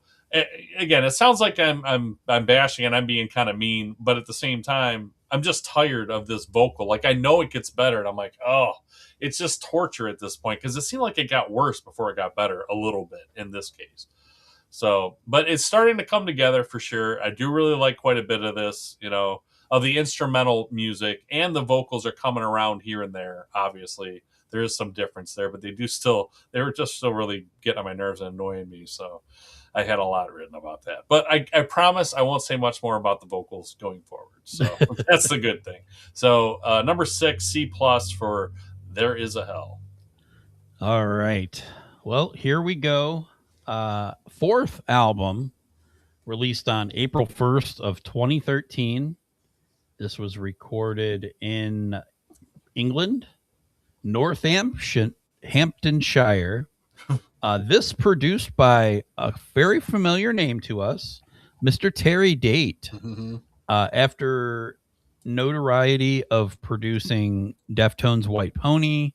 again, it sounds like I'm bashing and I'm being kind of mean, but at the same time, I'm just tired of this vocal. Like, I know it gets better, and I'm like, oh, it's just torture at this point, because it seemed like it got worse before it got better a little bit in this case. So, but it's starting to come together for sure. I do really like quite a bit of this, of the instrumental music, and the vocals are coming around here and there. Obviously, there is some difference there, but they were just still really getting on my nerves and annoying me. So I had a lot written about that, but I promise I won't say much more about the vocals going forward. So that's the good thing. So number 6, C plus for There Is a Hell. All right. Well, here we go. 4th album, released on April 1st of 2013. This was recorded in England, Northamptonshire. This produced by a very familiar name to us, Mr. Terry Date. After notoriety of producing Deftones' White Pony,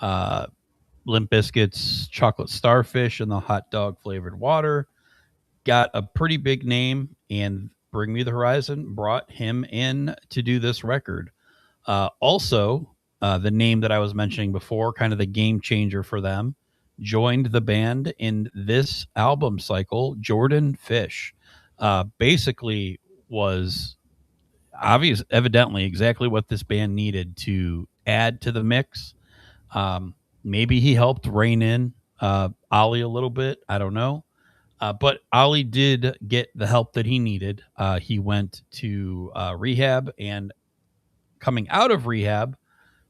Limp Bizkit's Chocolate Starfish, and the hot dog flavored water, got a pretty big name, and Bring Me the Horizon brought him in to do this record. Also, the name that I was mentioning before, kind of the game changer for them, joined the band in this album cycle, Jordan Fish. Basically was evidently exactly what this band needed to add to the mix. Maybe he helped rein in Ollie a little bit. I don't know. But Ollie did get the help that he needed. He went to rehab, and coming out of rehab,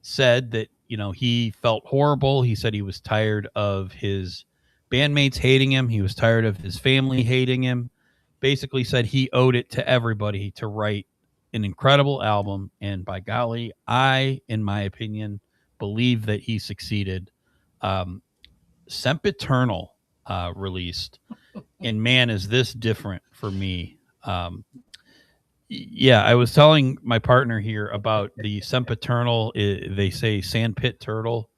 said that, he felt horrible. He said he was tired of his bandmates hating him. He was tired of his family hating him. Basically said he owed it to everybody to write an incredible album. And by golly, in my opinion, believe that he succeeded. Sempiternal released. And man, is this different for me. Yeah, I was telling my partner here about the sempiternal. They say sandpit turtle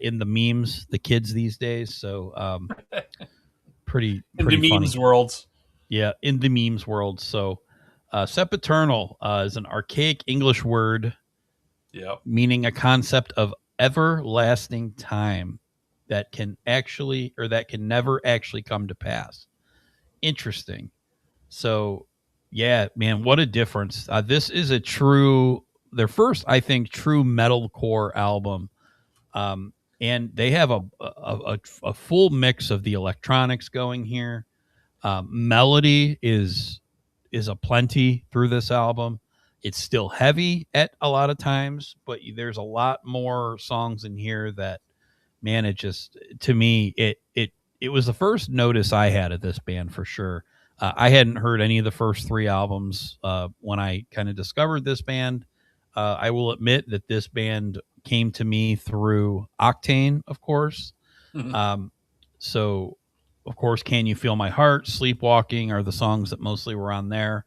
in the memes, the kids these days. So pretty in the memes funny. world. Yeah, in the memes world. So sempiternal is an archaic English word, meaning a concept of everlasting time that can never actually come to pass. Interesting. So, yeah, man, what a difference. This is their first, I think, true metalcore album. And they have a full mix of the electronics going here. Melody is a plenty through this album. It's still heavy at a lot of times, but there's a lot more songs in here that, man, it just, to me, it was the first notice I had of this band for sure. I hadn't heard any of the first 3 albums when I kind of discovered this band. I will admit that this band came to me through Octane, of course. So, of course, Can You Feel My Heart, Sleepwalking are the songs that mostly were on there.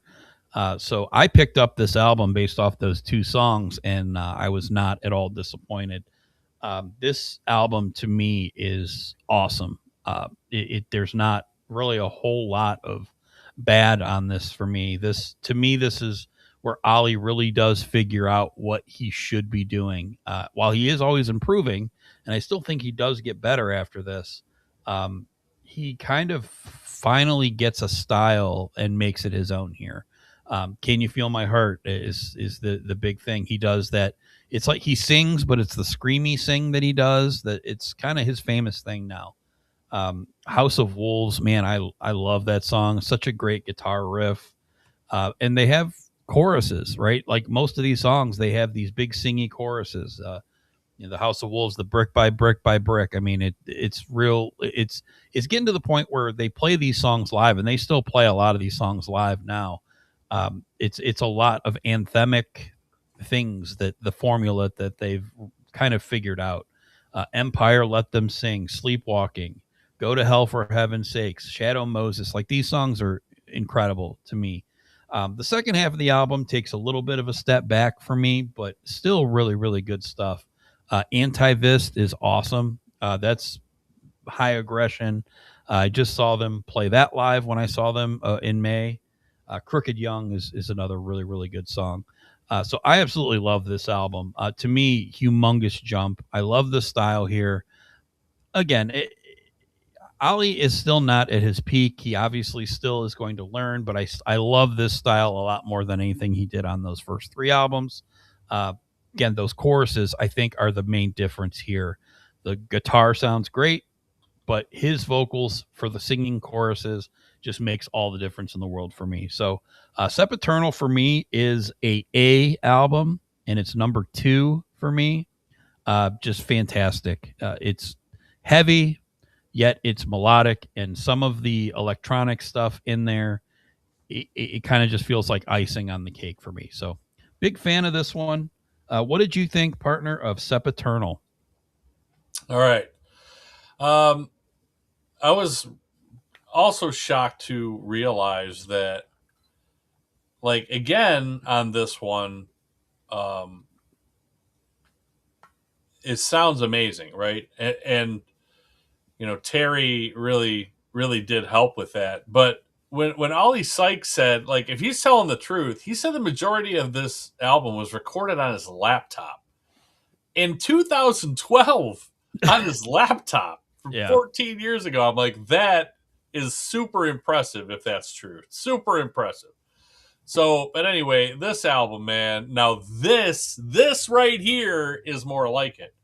So I picked up this album based off those 2 songs, and I was not at all disappointed. This album to me is awesome. There's not really a whole lot of bad on this for me. This is where Ollie really does figure out what he should be doing. While he is always improving, and I still think he does get better after this, he kind of finally gets a style and makes it his own here. Can You Feel My Heart is the big thing. He does that. It's like he sings, but it's the screamy sing that he does. That it's kind of his famous thing now. House of Wolves, man, I love that song. Such a great guitar riff. And they have choruses, right? Like most of these songs, they have these big singy choruses. The House of Wolves, the brick by brick by brick. I mean, it's real. It's getting to the point where they play these songs live, and they still play a lot of these songs live now. It's a lot of anthemic things, that the formula that they've kind of figured out. Empire, Let Them Sing, Sleepwalking, Go to Hell for Heaven's Sakes, Shadow Moses. Like, these songs are incredible to me. The second half of the album takes a little bit of a step back for me, but still really, really good stuff. Anti-Vist is awesome. That's high aggression. I just saw them play that live when I saw them in May. Crooked Young is another really, really good song. So I absolutely love this album. To me, humongous jump. I love the style here. Again, Ali is still not at his peak. He obviously still is going to learn, but I love this style a lot more than anything he did on those first three albums. Again, those choruses, I think, are the main difference here. The guitar sounds great, but his vocals for the singing choruses just makes all the difference in the world for me. So Sempiternal for me is a album, and it's number 2 for me. Just fantastic. It's heavy, yet it's melodic, and some of the electronic stuff in there, it kind of just feels like icing on the cake for me. So big fan of this one. What did you think, partner, of Sempiternal? All right. I was also shocked to realize that, like, again, on this one, it sounds amazing, right? And you know, Terry really did help with that. But when Ollie Sykes said, like, if he's telling the truth, he said the majority of this album was recorded on his laptop in 2012 on his laptop from Yeah. 14 years ago. I'm like, that is super impressive if that's true. Super impressive. So, but anyway, this album, man, now this right here is more like it.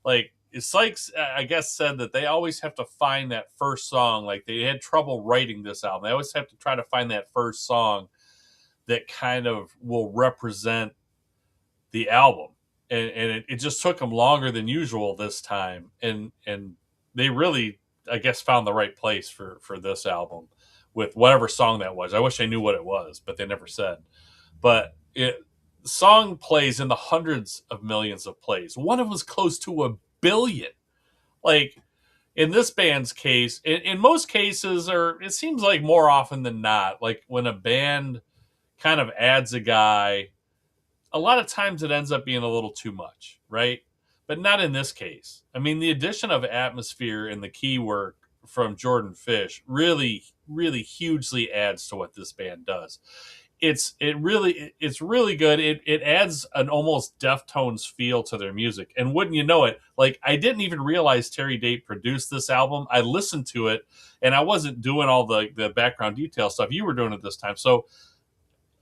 Like, Sykes, I guess, said that they always have to find that first song. Like, they had trouble writing this album. They always have to try to find that first song that kind of will represent the album. And it just took them longer than usual this time. And they really, I guess, found the right place for this album with whatever song that was. I wish I knew what it was, but they never said. But song plays in the hundreds of millions of plays. One of them was close to 1 billion. Like, in this band's case, in most cases, or it seems like more often than not, like when a band kind of adds a guy, a lot of times it ends up being a little too much, right? But not in this case. I mean, the addition of atmosphere and the key work from Jordan Fish really hugely adds to what this band does. It's really good. It adds an almost Deftones feel to their music. And wouldn't you know it, like, I didn't even realize Terry Date produced this album. I listened to it, and I wasn't doing all the background detail stuff. You were doing it this time. So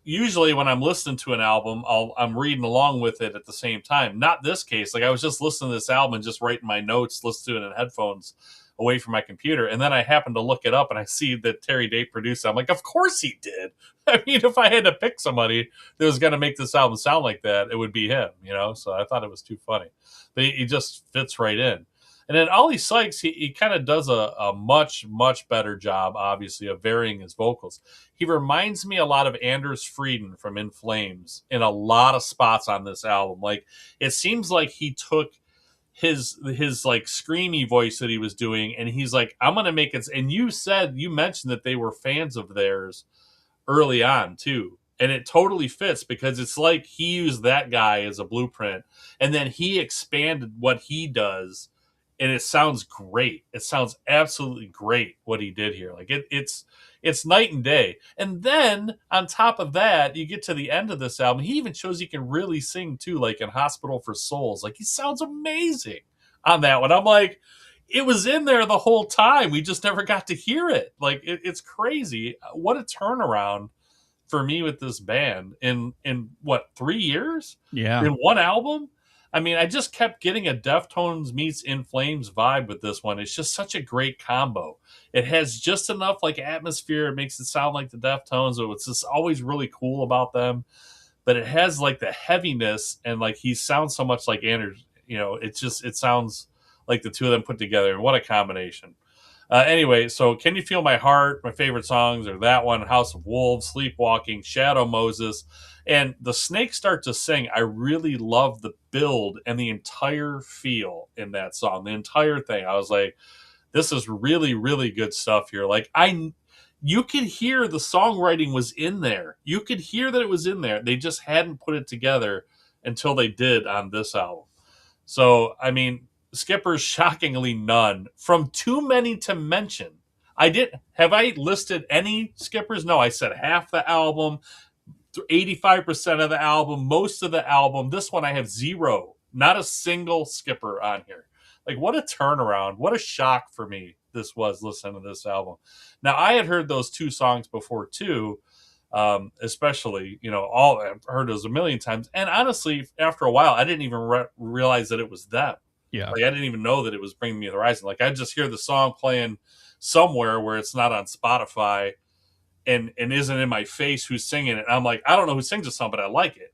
usually when I'm listening to an album, I'm reading along with it at the same time. Not this case. Like, I was just listening to this album and just writing my notes, listening to it in headphones away from my computer. And then I happened to look it up and I see that Terry Date produced it. I'm like, of course he did. I mean, if I had to pick somebody that was going to make this album sound like that, it would be him, you know? So I thought it was too funny. But he just fits right in. And then Ollie Sykes, he kind of does a much better job, obviously, of varying his vocals. He reminds me a lot of Anders Frieden from In Flames in a lot of spots on this album. Like, it seems like he took his like screamy voice that he was doing, and he's like, I'm gonna make it. And you mentioned that they were fans of theirs early on too, and it totally fits because it's like he used that guy as a blueprint, and then he expanded what he does, and it sounds great. It sounds absolutely great what he did here. Like, it's night and day. And then on top of that, you get to the end of this album, he even shows he can really sing too, like in Hospital for Souls. Like, he sounds amazing on that one. I'm like, it was in there the whole time. We just never got to hear it. Like, it's crazy. What a turnaround for me with this band in what, 3 years? Yeah. In one album? I mean, I just kept getting a Deftones meets In Flames vibe with this one. It's just such a great combo. It has just enough like atmosphere. It makes it sound like the Deftones. So it's just always really cool about them. But it has like the heaviness, and like he sounds so much like Anders. You know, it sounds like the two of them put together. And what a combination. Anyway, so Can You Feel My Heart? My favorite songs are that one, House of Wolves, Sleepwalking, Shadow Moses. And the snakes start to sing. I really love the build and the entire feel in that song, the entire thing. I was like, this is really, really good stuff here. You could hear the songwriting was in there. You could hear that it was in there. They just hadn't put it together until they did on this album. So, I mean, skippers, shockingly none. From too many to mention. Have I listed any skippers? No, I said half the album, 85% of the album, most of the album. This one I have zero. Not a single skipper on here. Like, what a turnaround. What a shock for me this was listening to this album. Now, I had heard those two songs before too, especially, all I've heard those a million times. And honestly, after a while, I didn't even realize that it was them. Yeah. Like, I didn't even know that it was Bring Me the Horizon. Like, I just hear the song playing somewhere where it's not on Spotify and isn't in my face who's singing it. And I'm like, I don't know who sings this song, but I like it,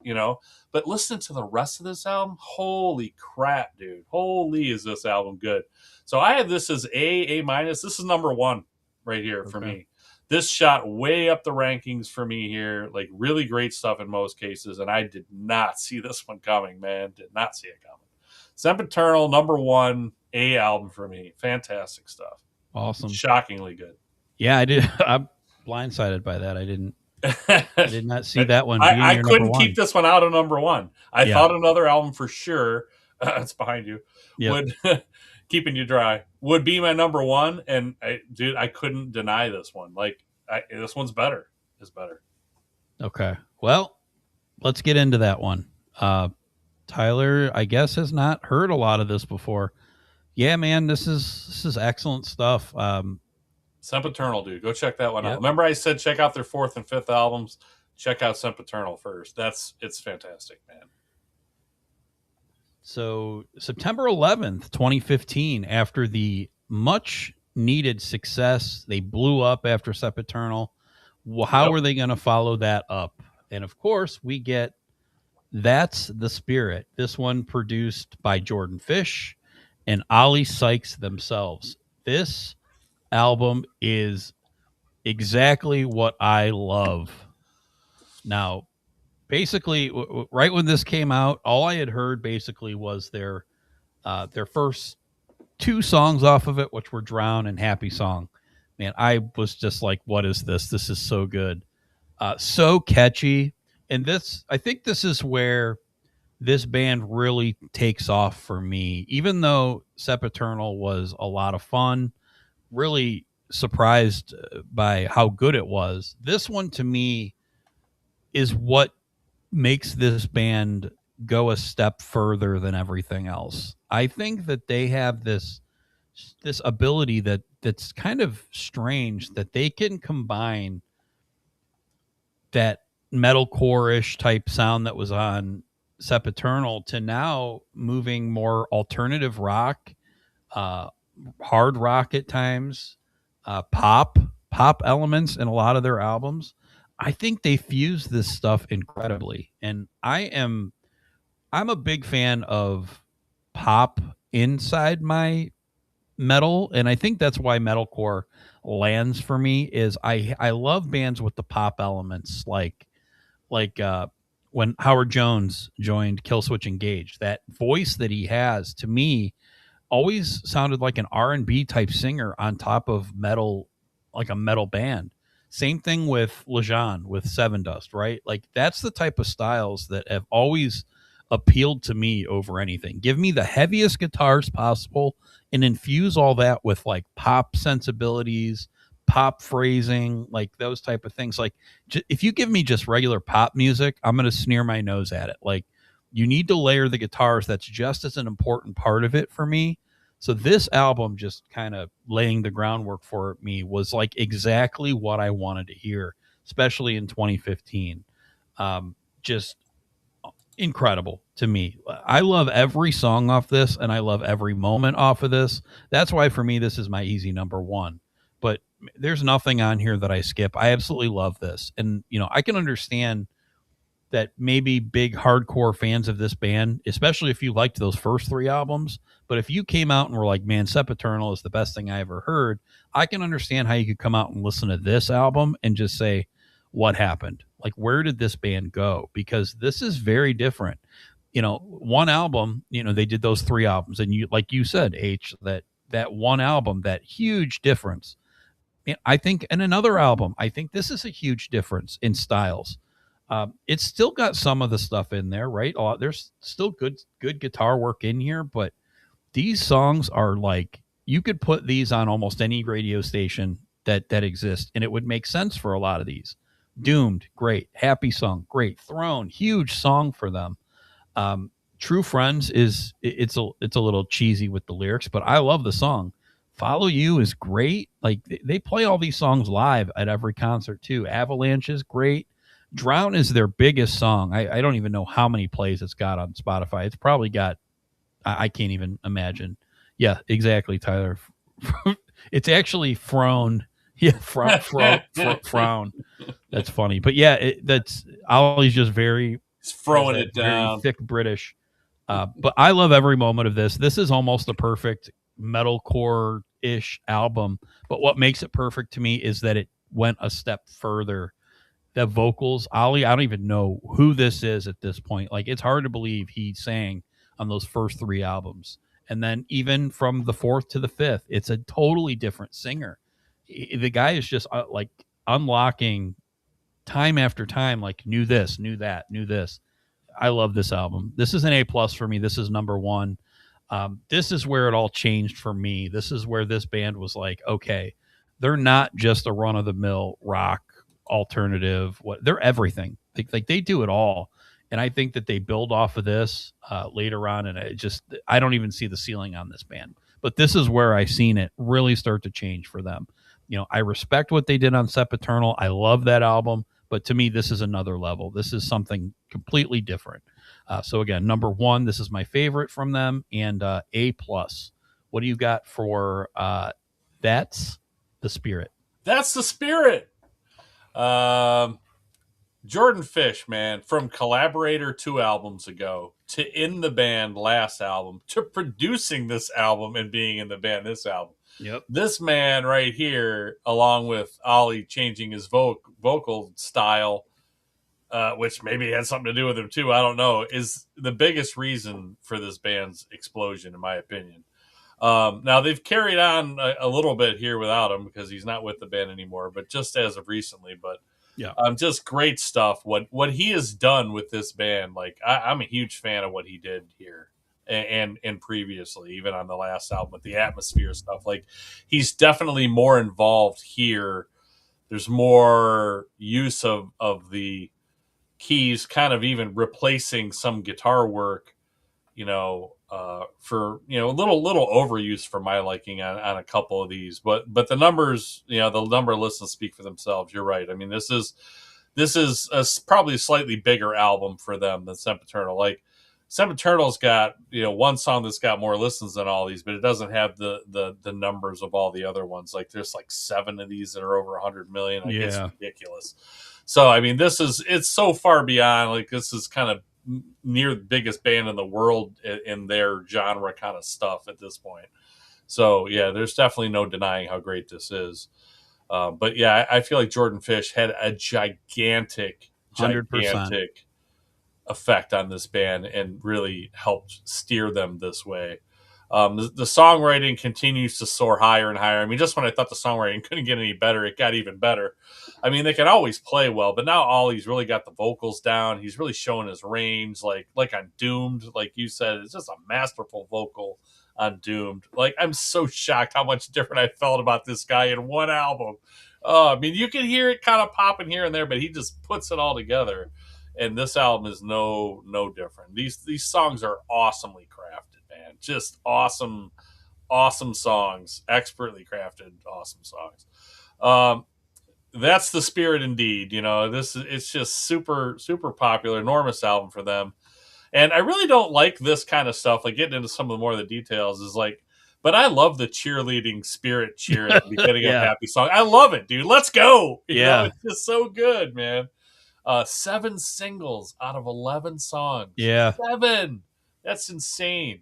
But listen to the rest of this album. Holy crap, dude. Holy is this album good. So I have this as A minus. This is number one right here for me. This shot way up the rankings for me here. Like, really great stuff in most cases. And I did not see this one coming, man. Did not see it coming. Sempiternal, number one, A album for me. Fantastic stuff. Awesome. Shockingly good. Yeah, I did. I'm blindsided by that. I did not see that one. I couldn't keep this one out of number one. I thought another album for sure. It's behind you. Yep. Would Keeping You Dry would be my number one, and I couldn't deny this one. Like, this one's better. It's better. Okay, well, let's get into that one. Tyler, I guess, has not heard a lot of this before. Yeah, man, this is excellent stuff. Sempiternal, dude. Go check that one out. Remember I said check out their fourth and fifth albums? Check out Sempiternal first. It's fantastic, man. So September 11th, 2015, after the much needed success, they blew up after Sempiternal. How are they going to follow that up? And of course, we get That's the Spirit. This one produced by Jordan Fish and Ollie Sykes themselves. This album is exactly what I love. Now, basically, right when this came out, all I had heard basically was their first two songs off of it, which were Drown and Happy Song. Man, I was just like, what is this? This is so good. So catchy. And I think this is where this band really takes off for me. Even though Sempiternal was a lot of fun, really surprised by how good it was. This one, to me, is what makes this band go a step further than everything else. I think that they have this ability that's kind of strange, that they can combine that metalcore-ish type sound that was on Sempiternal to now moving more alternative rock, hard rock at times, pop elements in a lot of their albums. I think they fuse this stuff incredibly, and I'm a big fan of pop inside my metal, and I think that's why metalcore lands for me. Is I love bands with the pop elements, like when Howard Jones joined Killswitch Engage. That voice that he has, to me, always sounded like an R&B type singer on top of metal, like a metal band. Same thing with Lejeune with Seven Dust, right? Like, that's the type of styles that have always appealed to me over anything. Give me the heaviest guitars possible and infuse all that with like pop sensibilities, pop phrasing, like those type of things. Like, if you give me just regular pop music, I'm going to sneer my nose at it. Like, you need to layer the guitars. That's just as an important part of it for me. So this album, just kind of laying the groundwork for me, was like exactly what I wanted to hear, especially in 2015. Just incredible to me. I love every song off this, and I love every moment off of this. That's why for me, this is my easy number one. But there's nothing on here that I skip. I absolutely love this. And, I can understand that maybe big hardcore fans of this band, especially if you liked those first 3 albums, but if you came out and were like, man, Sempiternal is the best thing I ever heard, I can understand how you could come out and listen to this album and just say, what happened? Like, where did this band go? Because this is very different. One album, they did those 3 albums, and like you said, that one album, that huge difference. I think in another album, I think this is a huge difference in styles. It's still got some of the stuff in there, right? There's still good guitar work in here, but these songs are like, you could put these on almost any radio station that exists, and it would make sense for a lot of these. Doomed, great. Happy Song, great. Throne, huge song for them. True Friends it's a little cheesy with the lyrics, but I love the song. Follow You is great. Like, they play all these songs live at every concert too. Avalanche is great. Drown is their biggest song. I don't even know how many plays it's got on Spotify. It's probably got, I can't even imagine. Yeah, exactly, Tyler. It's actually Frown. Yeah, Frown. That's funny. But yeah, that's Ollie's just very, He's throwing it very down. thick British. But I love every moment of this. This is almost a perfect metalcore-ish album. But what makes it perfect to me is that it went a step further. The vocals, Ollie, I don't even know who this is at this point. Like, it's hard to believe he sang on those first 3 albums. And then even from the 4th to the 5th, it's a totally different singer. The guy is just like unlocking time after time, like, knew this, knew that, knew this. I love this album. This is an A+ for me. This is number 1. This is where it all changed for me. This is where this band was like, okay, they're not just a run-of-the-mill rock alternative. They're everything. Like they do it all. And I think that they build off of this later on, and I don't even see the ceiling on this band. But this is where I seen it really start to change for them. I respect what they did on Sempiternal. I love that album, but to me, this is another level. This is something completely different. So again, number 1, this is my favorite from them, and A+. What do you got for That's the Spirit? That's the Spirit. Jordan Fish, man, from Collaborator 2 albums ago to in the band last album to producing this album and being in the band this album. Yep. This man right here, along with Ollie changing his vocal style, which maybe had something to do with him too, I don't know, is the biggest reason for this band's explosion, in my opinion. Now, they've carried on a little bit here without him because he's not with the band anymore, but just as of recently. But yeah, just great stuff. What he has done with this band, like I'm a huge fan of what he did here and previously, even on the last album with the atmosphere stuff. Like, he's definitely more involved here. There's more use of the keys, kind of even replacing some guitar work, for a little overuse for my liking on a couple of these, but the numbers, the number of listens speak for themselves. You're right. I mean, this is probably a slightly bigger album for them than Sempiternal. Like, Sempiternal's got one song that's got more listens than all these, but it doesn't have the numbers of all the other ones. Like, there's like 7 of these that are over 100 million. Like, it's ridiculous. So I mean, it's so far beyond. Like, this is kind of near the biggest band in the world in their genre kind of stuff at this point. So yeah, there's definitely no denying how great this is. But yeah, I feel like Jordan Fish had a gigantic 100% effect on this band and really helped steer them this way. The songwriting continues to soar higher and higher. I mean, just when I thought the songwriting couldn't get any better, it got even better. I mean, they can always play well, but now Ollie's really got the vocals down. He's really showing his range, like on Doomed, like you said. It's just a masterful vocal on Doomed. Like, I'm so shocked how much different I felt about this guy in one album. I mean, you can hear it kind of popping here and there, but he just puts it all together. And this album is no different. These songs are awesomely crafted, man. Just awesome songs, expertly crafted, awesome songs. That's the Spirit indeed. It's just super popular, enormous album for them. And I really don't like this kind of stuff, like getting into some of the more of the details is like, but I love the cheerleading Spirit cheer at the beginning of Happy Song. I love it, dude. Let's go. You know, it's just so good, man. 7 singles out of 11 songs. Yeah. 7. That's insane.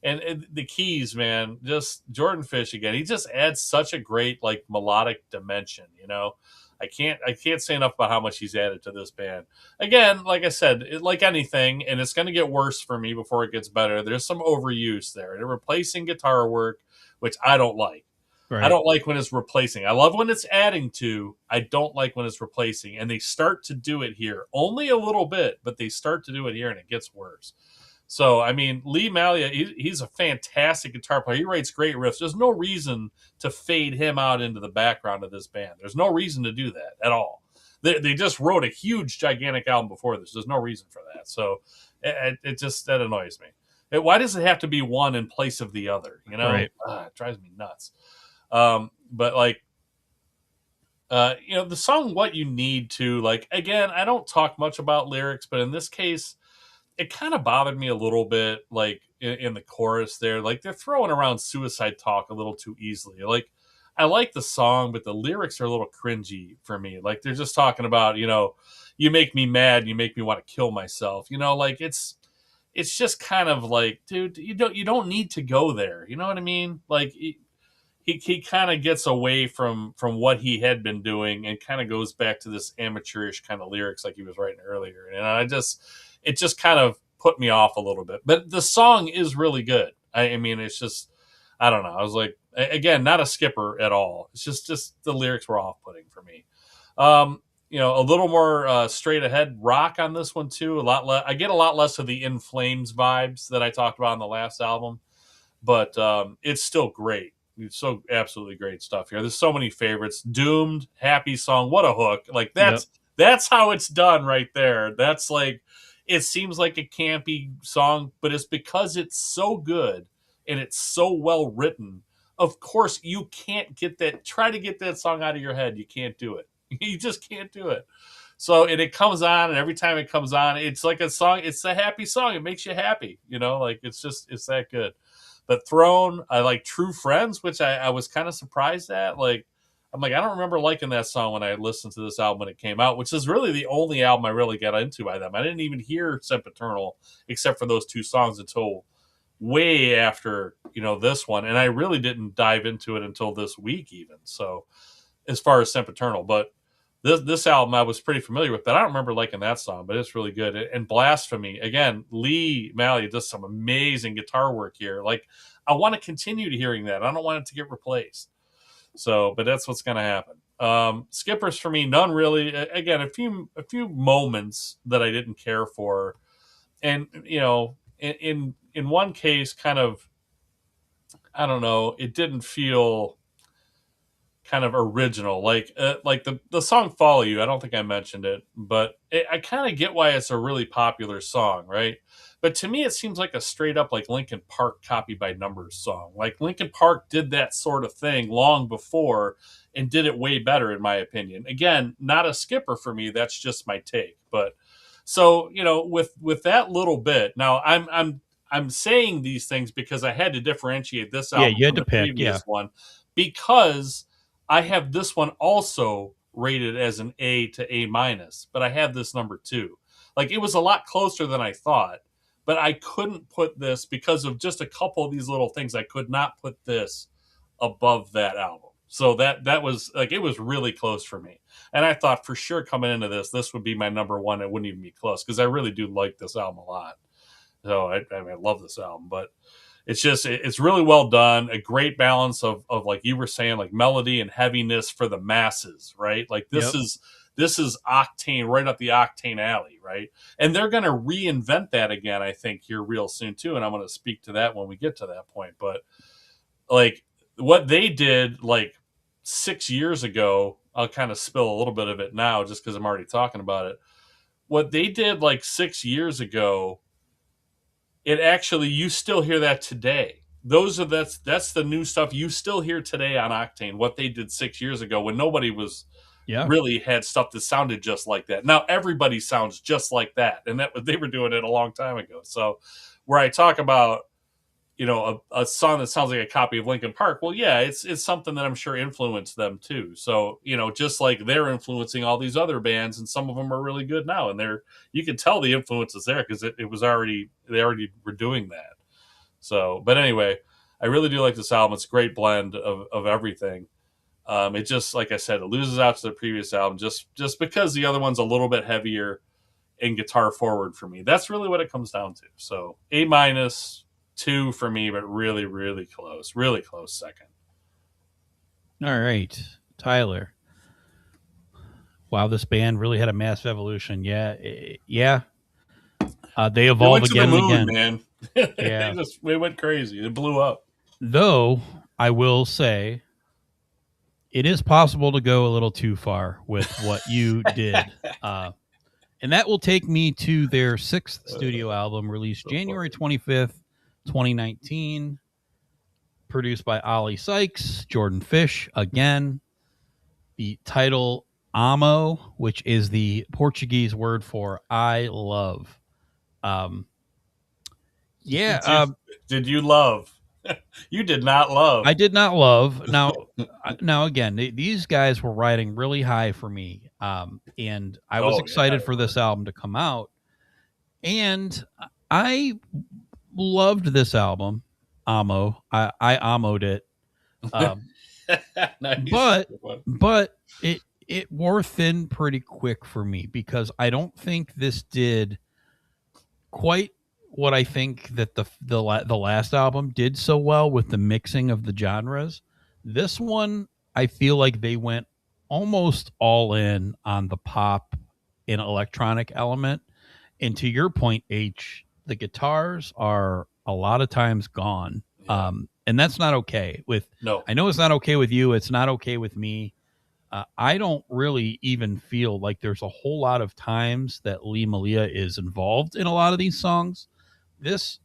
And the keys, man, just Jordan Fish again. He just adds such a great like melodic dimension. I can't say enough about how much he's added to this band. Again, like I said, like anything, and it's going to get worse for me before it gets better. There's some overuse there. They're replacing guitar work, which I don't like. Right. I don't like when it's replacing. I love when it's adding to. I don't like when it's replacing. And they start to do it here. Only a little bit, but they start to do it here, and it gets worse. So, I mean, Lee Malia, he's a fantastic guitar player. He writes great riffs. There's no reason to fade him out into the background of this band. There's no reason to do that at all. They just wrote a huge, gigantic album before this. There's no reason for that. So, that annoys me. Why does it have to be one in place of the other? Right. It drives me nuts. But like, the song "What You Need To," like, again, I don't talk much about lyrics, but in this case, it kind of bothered me a little bit, like in the chorus there. Like, they're throwing around suicide talk a little too easily. Like, I like the song, but the lyrics are a little cringy for me. Like, they're just talking about, you make me mad, you make me want to kill myself. Like it's just kind of like, dude, you don't need to go there. You know what I mean? Like, he kind of gets away from what he had been doing and kind of goes back to this amateurish kind of lyrics like he was writing earlier. And it just kind of put me off a little bit. But the song is really good. I mean, it's just, I don't know. I was like, again, not a skipper at all. It's just the lyrics were off putting for me. A little more straight ahead rock on this one too. I get a lot less of the In Flames vibes that I talked about on the last album, but it's still great. It's so absolutely great stuff here. There's so many favorites. Doomed, Happy Song, what a hook. Like, that's how it's done right there. That's like, it seems like a campy song, but it's because it's so good and it's so well written. Of course, you can't try to get that song out of your head. You can't do it. You just can't do it. So, and it comes on, and every time it comes on, it's like a song. It's a happy song. It makes you happy, like it's that good. But Throne, I like True Friends, which I was kind of surprised at. Like, I'm like, I don't remember liking that song when I listened to this album when it came out, which is really the only album I really got into by them. I didn't even hear Sempiternal except for those 2 songs until way after, this one. And I really didn't dive into it until this week even. So as far as Sempiternal, but this album I was pretty familiar with, but I don't remember liking that song, but it's really good. And Blasphemy, again, Lee Malia does some amazing guitar work here. Like, I want to continue to hearing that. I don't want it to get replaced. So, but that's what's going to happen. Skippers for me, none really. Again, a few moments that I didn't care for. And, in one case, kind of, I don't know, it didn't feel kind of original, like the song "Follow You." I don't think I mentioned it, but I kind of get why it's a really popular song, right? But to me, it seems like a straight up like Linkin Park copy by numbers song. Like, Linkin Park did that sort of thing long before and did it way better, in my opinion. Again, not a skipper for me. That's just my take. But so, with that little bit, now I'm saying these things because I had to differentiate this album you had from to the pick, previous one, because I have this one also rated as an A to A minus, but I have this number 2. Like, it was a lot closer than I thought, but I couldn't put this because of just a couple of these little things. I could not put this above that album. So that was like, it was really close for me. And I thought for sure coming into this would be my number 1. It wouldn't even be close because I really do like this album a lot. So I love this album, but it's really well done. A great balance of like you were saying, like melody and heaviness for the masses, right? Like this is Octane, right up the Octane alley, right? And they're going to reinvent that again, I think, here real soon too. And I'm going to speak to that when we get to that point. But like what they did like 6 years ago, I'll kind of spill a little bit of it now just because I'm already talking about it. What they did like 6 years ago, it actually, you still hear that today. That's the new stuff you still hear today on Octane. What they did 6 years ago when nobody was really had stuff that sounded just like that. Now everybody sounds just like that, and that they were doing it a long time ago. So where I talk about a song that sounds like a copy of Linkin Park. Well, yeah, it's something that I'm sure influenced them too. So just like they're influencing all these other bands, and some of them are really good now, and you can tell the influence is there because it was already they already were doing that. So, but anyway, I really do like this album. It's a great blend of everything. It just, like I said, it loses out to the previous album just because the other one's a little bit heavier and guitar forward for me. That's really what it comes down to. So A-2 for me, but really, really close second. All right, Tyler. Wow, this band really had a massive evolution. Yeah, yeah. They evolved They went to again the and moon, again. man. Yeah. They went crazy. It blew up. Though I will say, it is possible to go a little too far with what you did. And that will take me to their sixth studio album, released January 25th, 2019, produced by Ollie Sykes, Jordan Fish, again. The title, Amo, which is the Portuguese word for I love. Yeah. Did you love? You did not love. I did not love. Now again, these guys were riding really high for me, and I was excited for this album to come out, and I loved this album, Amo. I amoed it, nice. but it wore thin pretty quick for me because I don't think this did quite what I think that the last album did so well with the mixing of the genres. This one, I feel like they went almost all in on the pop and electronic element. And to your point, H, the guitars are a lot of times gone. Yeah. And that's not okay No. I know it's not okay with you. It's not okay with me. I don't really even feel like there's a whole lot of times that Lee Malia is involved in a lot of these songs. This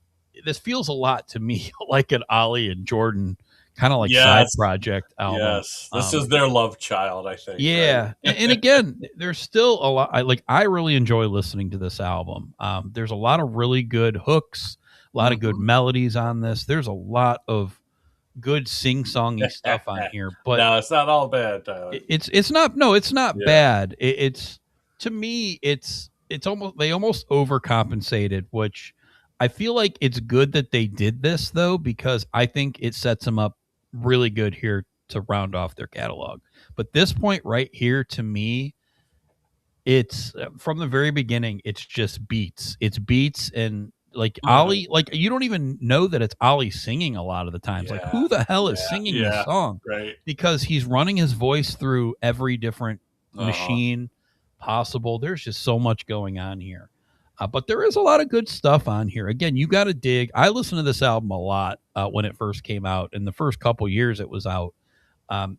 feels a lot to me like an Ollie and Jordan kind of like side project album. Yes, this is their love child, I think. Yeah, right? and again, there's still a lot. I really enjoy listening to this album. There's a lot of really good hooks, a lot of good melodies on this. There's a lot of good sing-songy stuff on here, but no, it's not all bad, Tyler. It's not. No, it's not bad. It's to me, it's almost they almost overcompensated, which I feel like it's good that they did this though, because I think it sets them up really good here to round off their catalog. But this point right here, to me, it's from the very beginning. It's just beats. It's beats and like Ollie, like you don't even know that it's Ollie singing a lot of the times. Like who the hell is singing this song? Right. Because he's running his voice through every different machine possible. There's just so much going on here. But there is a lot of good stuff on here. Again, you got to dig. I listened to this album a lot when it first came out. In the first couple years it was out.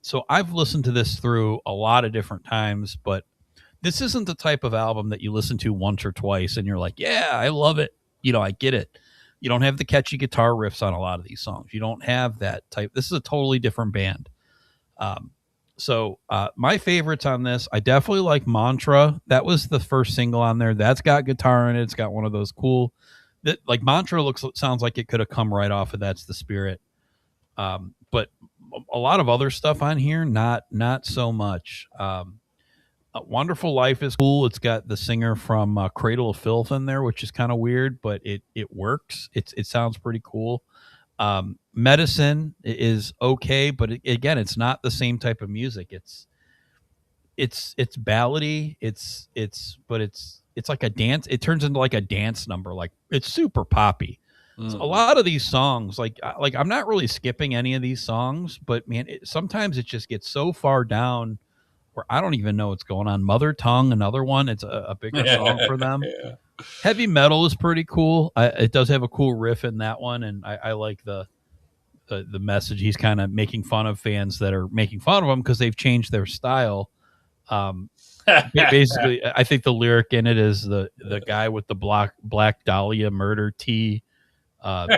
So I've listened to this through a lot of different times, but this isn't the type of album that you listen to once or twice and you're like, yeah, I love it. I get it. You don't have the catchy guitar riffs on a lot of these songs. You don't have that type. This is a totally different band. So my favorites on this, I definitely like Mantra. That was the first single on there. That's got guitar in it. It's got one of those cool that like Mantra sounds like it could have come right off of That's the Spirit. But a lot of other stuff on here, not so much. Wonderful Life is cool. It's got the singer from Cradle of Filth in there, which is kind of weird, but it works. It sounds pretty cool. Medicine is okay, but again, it's not the same type of music. It's ballady. It's like a dance. It turns into like a dance number. Like it's super poppy. So a lot of these songs, like I'm not really skipping any of these songs, but man, sometimes it just gets so far down where I don't even know what's going on. Mother Tongue, another one. It's a bigger song for them. Yeah. Heavy Metal is pretty cool. It does have a cool riff in that one, and I like the message. He's kind of making fun of fans that are making fun of him because they've changed their style. Basically, I think the lyric in it is the guy with the Black Dahlia murder tee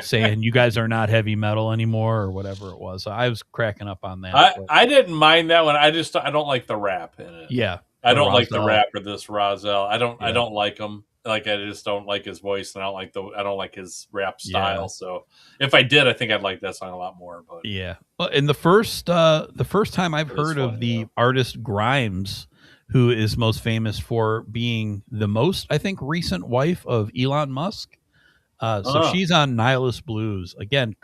saying you guys are not heavy metal anymore or whatever it was. So I was cracking up on that. I didn't mind that one. I don't like the rap in it. Yeah. I don't like the rap or this Rozelle. I don't like them. Like I just don't like his voice, and I don't like his rap style. Yeah. So if I did, I think I'd like that song a lot more. But Yeah. Well, and the first time I've it is heard of fun, the artist Grimes, who is most famous for being the most, I think, recent wife of Elon Musk. So Oh, she's on Nihilist Blues. Again,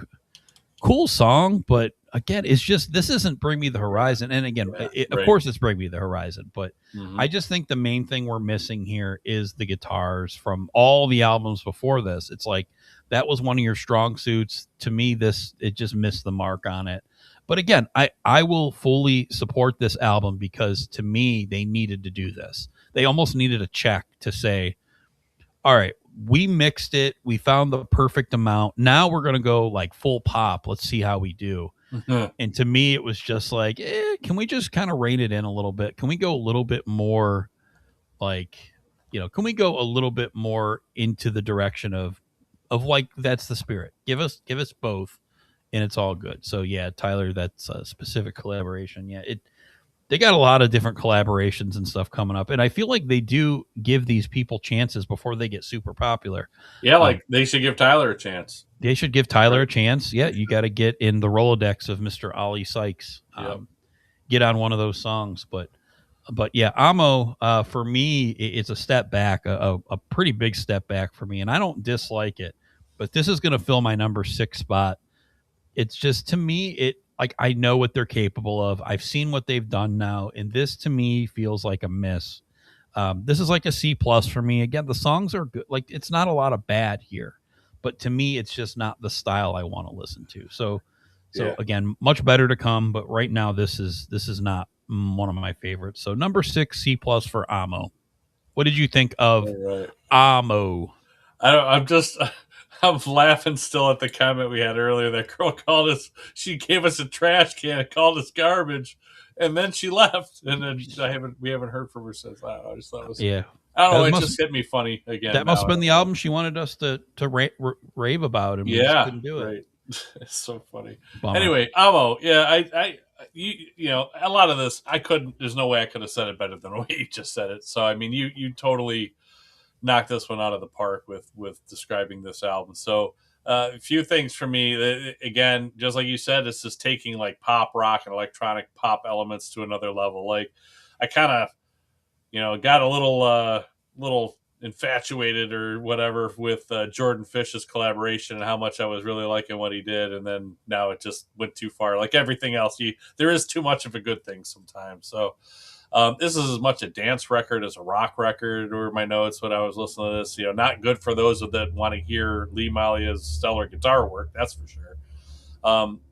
cool song, but again, it's just this isn't Bring Me the Horizon. And again, yeah, of right. course, it's Bring Me the Horizon, but Hmm. I just think the main thing we're missing here is the guitars from all the albums before this. It's like that was one of your strong suits. To me, it just missed the mark on it. But again, I will fully support this album because to me, they needed to do this. They almost needed a check to say, all right, we mixed it. We found the perfect amount. Now we're going to go like full pop. Let's see how we do. And to me, it was just like, can we just kind of rein it in a little bit? Can we go a little bit more like, can we go a little bit more into the direction of like, that's the spirit. Give us both and it's all good. So yeah, Tyler, that's a specific collaboration. Yeah. They got a lot of different collaborations and stuff coming up. And I feel like they do give these people chances before they get super popular. Yeah, like they should give Tyler a chance. They should give Tyler a chance. Yeah, you got to get in the Rolodex of Mr. Ollie Sykes. Yep. Get on one of those songs. But yeah, Amo, for me, it's a step back, a pretty big step back for me. And I don't dislike it, but this is going to fill my number 6 spot. It's just, to me, I know what they're capable of. I've seen what they've done now, and this to me feels like a miss. This is like a C plus for me. Again, the songs are good. Like, it's not a lot of bad here, but to me, it's just not the style I want to listen to. So Yeah. again, much better to come. But right now, this is not one of my favorites. So number 6, C plus for Amo. What did you think of All right. Amo? I'm laughing still at the comment we had earlier. That girl called us. She gave us a trash can and called us garbage, and then she left. And then we haven't heard from her since. I just thought it was. Yeah, I don't know. that It must just hit me funny again. that must have been the album she wanted us to rave about, and we just Yeah, couldn't do it. right. It's so funny. Bummer. Anyway, Amo. Yeah, you know, a lot of this I couldn't. There's no way I could have said it better than the way you just said it. So I mean, you totally knocked this one out of the park with describing this album. So a few things for me. Again, just like you said, it's just taking like pop rock and electronic pop elements to another level. Like I kind of, got a little infatuated or whatever with Jordan Fish's collaboration and how much I was really liking what he did, and then now it just went too far. Like everything else, there is too much of a good thing sometimes. So this is as much a dance record as a rock record, or my notes when I was listening to this. Not good for those that want to hear Lee Malia's stellar guitar work, that's for sure.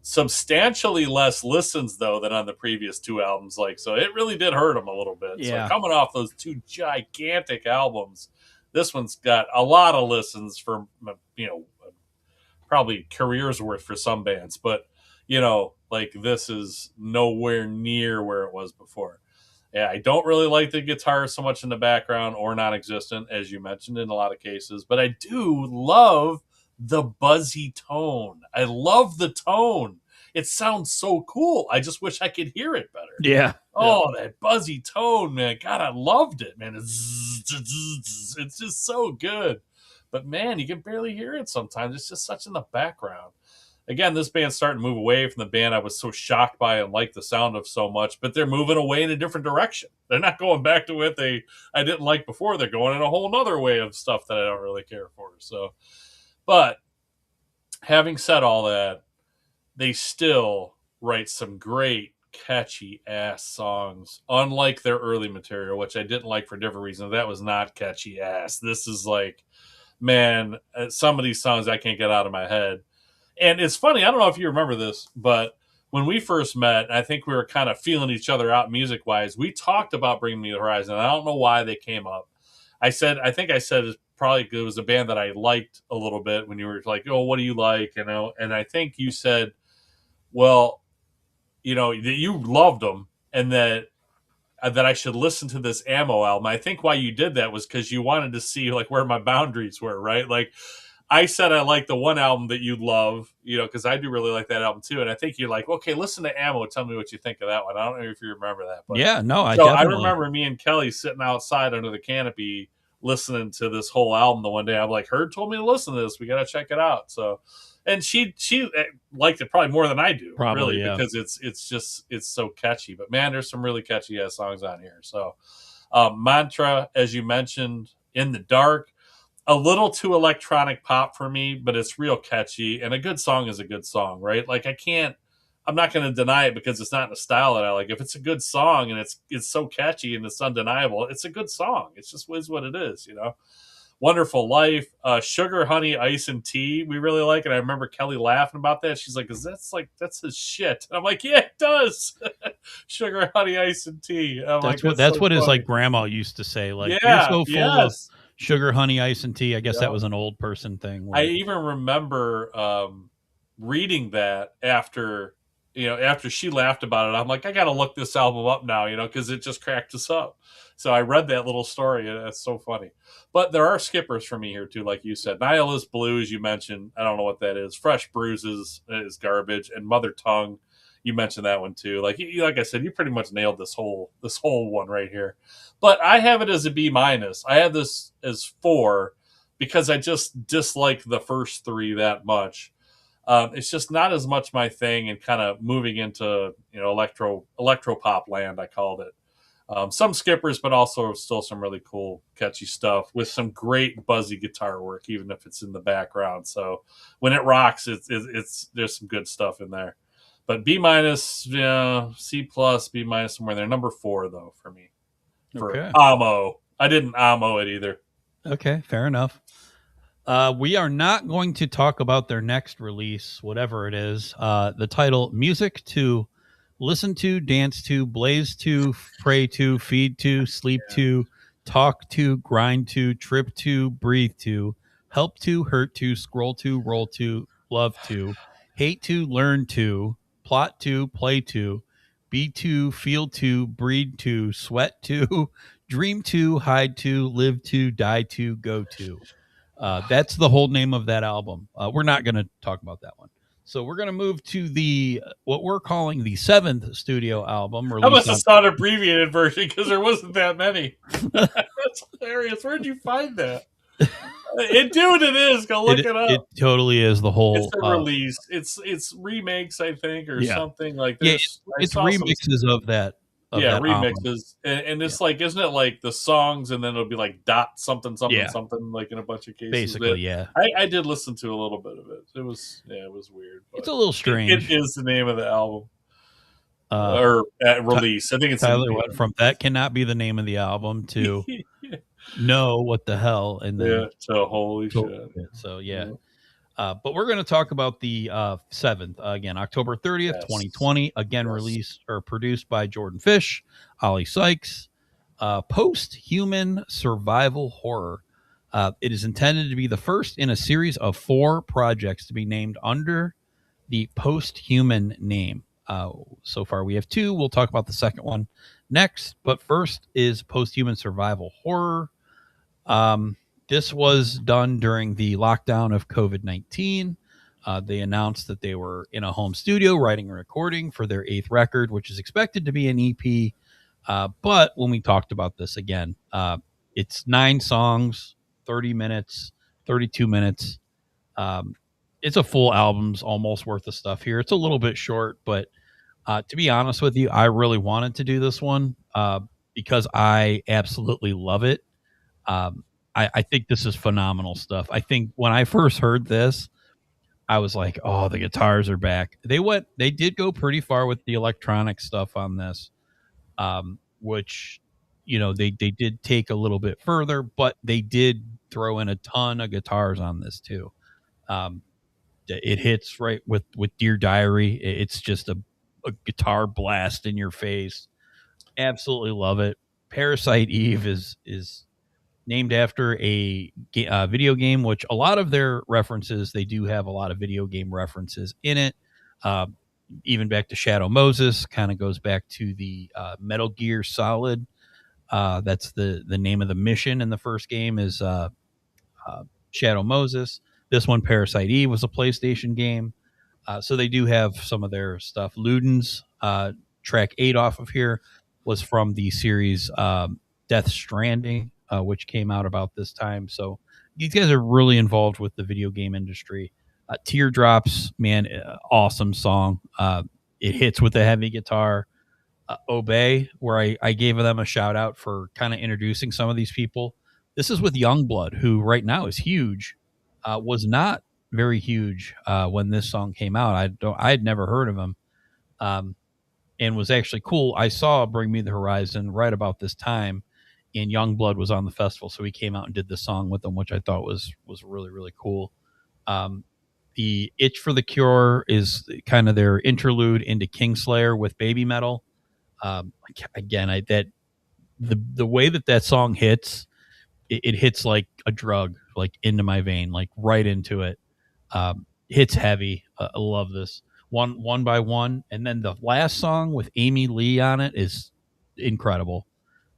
Substantially less listens though than on the previous two albums, so it really did hurt him a little bit. Yeah. So coming off those two gigantic albums, this one's got a lot of listens for probably careers worth for some bands, but this is nowhere near where it was before. Yeah, I don't really like the guitar so much in the background or non-existent, as you mentioned in a lot of cases, but I do love the buzzy tone. I love the tone. It sounds so cool. I just wish I could hear it better. Yeah. Oh, that buzzy tone, man. God, I loved it, man. It's just so good. But man, you can barely hear it sometimes. It's just such in the background. Again, this band's starting to move away from the band I was so shocked by and liked the sound of so much, but they're moving away in a different direction. They're not going back to what I didn't like before. They're going in a whole nother way of stuff that I don't really care for. So, but having said all that, they still write some great catchy ass songs, unlike their early material, which I didn't like for different reasons. That was not catchy ass. This is like, man, some of these songs I can't get out of my head. And it's funny, I don't know if you remember this, but when we first met, I think we were kind of feeling each other out music-wise. We talked about Bring Me the Horizon. I don't know why they came up. I think I said it was a band that I liked a little bit when you were like, oh, what do you like? And I think you said, well, that you loved them and that I should listen to this Ammo album. I think why you did that was because you wanted to see like where my boundaries were, right? Like I said I like the one album that you love, because I do really like that album too. And I think you're like, okay, listen to Ammo. Tell me what you think of that one. I don't know if you remember that. But Yeah, no, I remember me and Kelly sitting outside under the canopy listening to this whole album the one day. I'm like, Herb told me to listen to this. We got to check it out. So, and she liked it probably more than I do, Probably, really, yeah. because it's so catchy. But man, there's some really catchy ass songs on here. So, Mantra, as you mentioned, In the Dark, a little too electronic pop for me, but it's real catchy. And a good song is a good song, right? Like I'm not going to deny it because it's not in a style that I like. If it's a good song and it's so catchy and it's undeniable, it's a good song. It's just is what it is, you know. Wonderful Life, Sugar, Honey, Ice, and Tea. We really like it. I remember Kelly laughing about that. She's like, that's his shit. And I'm like, yeah, it does. Sugar, Honey, Ice, and Tea. I'm That's like, what so his funny. like grandma used to say. Like, you're Yeah, so full of yes. sugar, honey, ice, and tea. I guess that Yeah. was an old person thing. I even remember reading that after she laughed about it. I'm like, I got to look this album up now, because it just cracked us up. So I read that little story, and that's so funny. But there are skippers for me here too, like you said. Nihilist Blues, you mentioned. I don't know what that is. Fresh Bruises is garbage, and Mother Tongue, you mentioned that one too. Like I said, you pretty much nailed this whole one right here. But I have it as a B minus. I have this as 4 because I just dislike the first 3 that much. It's just not as much my thing, and kind of moving into electro pop land. I called it. Some skippers, but also still some really cool, catchy stuff with some great buzzy guitar work, even if it's in the background. So when it rocks, it's there's some good stuff in there. But B minus, C plus, B minus, somewhere there. Number 4 though for me. For Okay. Amo, I didn't Amo it either. Okay, fair enough. We are not going to talk about their next release, whatever it is. The title, Music to Listen to, Dance to, Blaze to, Pray to, Feed to, Sleep to, Talk to, Grind to, Trip to, Breathe to, Help to, Hurt to, Scroll to, Roll to, Love to, Hate to, Learn to, Plot to, Play to, Be to, Feel to, Breed to, Sweat to, Dream to, Hide to, Live to, Die to, Go to. That's the whole name of that album. We're not going to talk about that one. So we're going to move to the what we're calling the 7th studio album. I must Released have saw an abbreviated version because there wasn't that many. That's hilarious. Where'd you find that? It is. Go look it up. It totally is the whole. It's a release. It's remakes, I think, or something like Yeah, this. it's remixes of that. That remixes, and it's like, isn't it like the songs, and then it'll be like dot something something something, like in a bunch of cases. Basically, yeah. I did listen to a little bit of it. It was weird. But it's a little strange. It is the name of the album. Or at release. I think it's Tyler went from that cannot be the name of the album to no, what the hell, and then to holy shit. So but we're going to talk about the 7th again, October 30th, 2020. Again, released or produced by Jordan Fish, Ollie Sykes. Post-human survival horror. It is intended to be the first in a series of 4 projects to be named under the post-human name. So far, we have 2. We'll talk about the second one next. But first is post-human survival horror. This was done during the lockdown of COVID-19. They announced that they were in a home studio writing and recording for their 8th record, which is expected to be an EP. But when we talked about this again, it's 9 songs, 30 minutes, 32 minutes. It's a full album's almost worth of stuff here. It's a little bit short, but to be honest with you, I really wanted to do this one because I absolutely love it. I think this is phenomenal stuff. I think when I first heard this, I was like, oh, the guitars are back. They did go pretty far with the electronic stuff on this, which, they did take a little bit further, but they did throw in a ton of guitars on this too. It hits right with Dear Diary. It's just a guitar blast in your face. Absolutely love it. Parasite Eve is named after a video game, which a lot of their references, they do have a lot of video game references in it. Even back to Shadow Moses, kind of goes back to the Metal Gear Solid. That's the name of the mission in the first game is Shadow Moses. This one, Parasite Eve, was a PlayStation game. So they do have some of their stuff. Ludens, track 8 off of here, was from the series Death Stranding. which came out about this time. So these guys are really involved with the video game industry. Teardrops, man, awesome song. It hits with the heavy guitar. Obey, where I gave them a shout out for kind of introducing some of these people. This is with Youngblood, who right now is huge. Was not very huge when this song came out. I had never heard of him, um, and was actually cool. I saw Bring Me the Horizon right about this time, and Youngblood was on the festival, so he came out and did the song with them, which I thought was really really cool. Um, the Itch for the Cure is kind of their interlude into Kingslayer with Baby Metal. Again, that the way that song hits, it hits like a drug, like into my vein, like right into it. Hits heavy. I love this one by one, and then the last song with Amy Lee on it is incredible.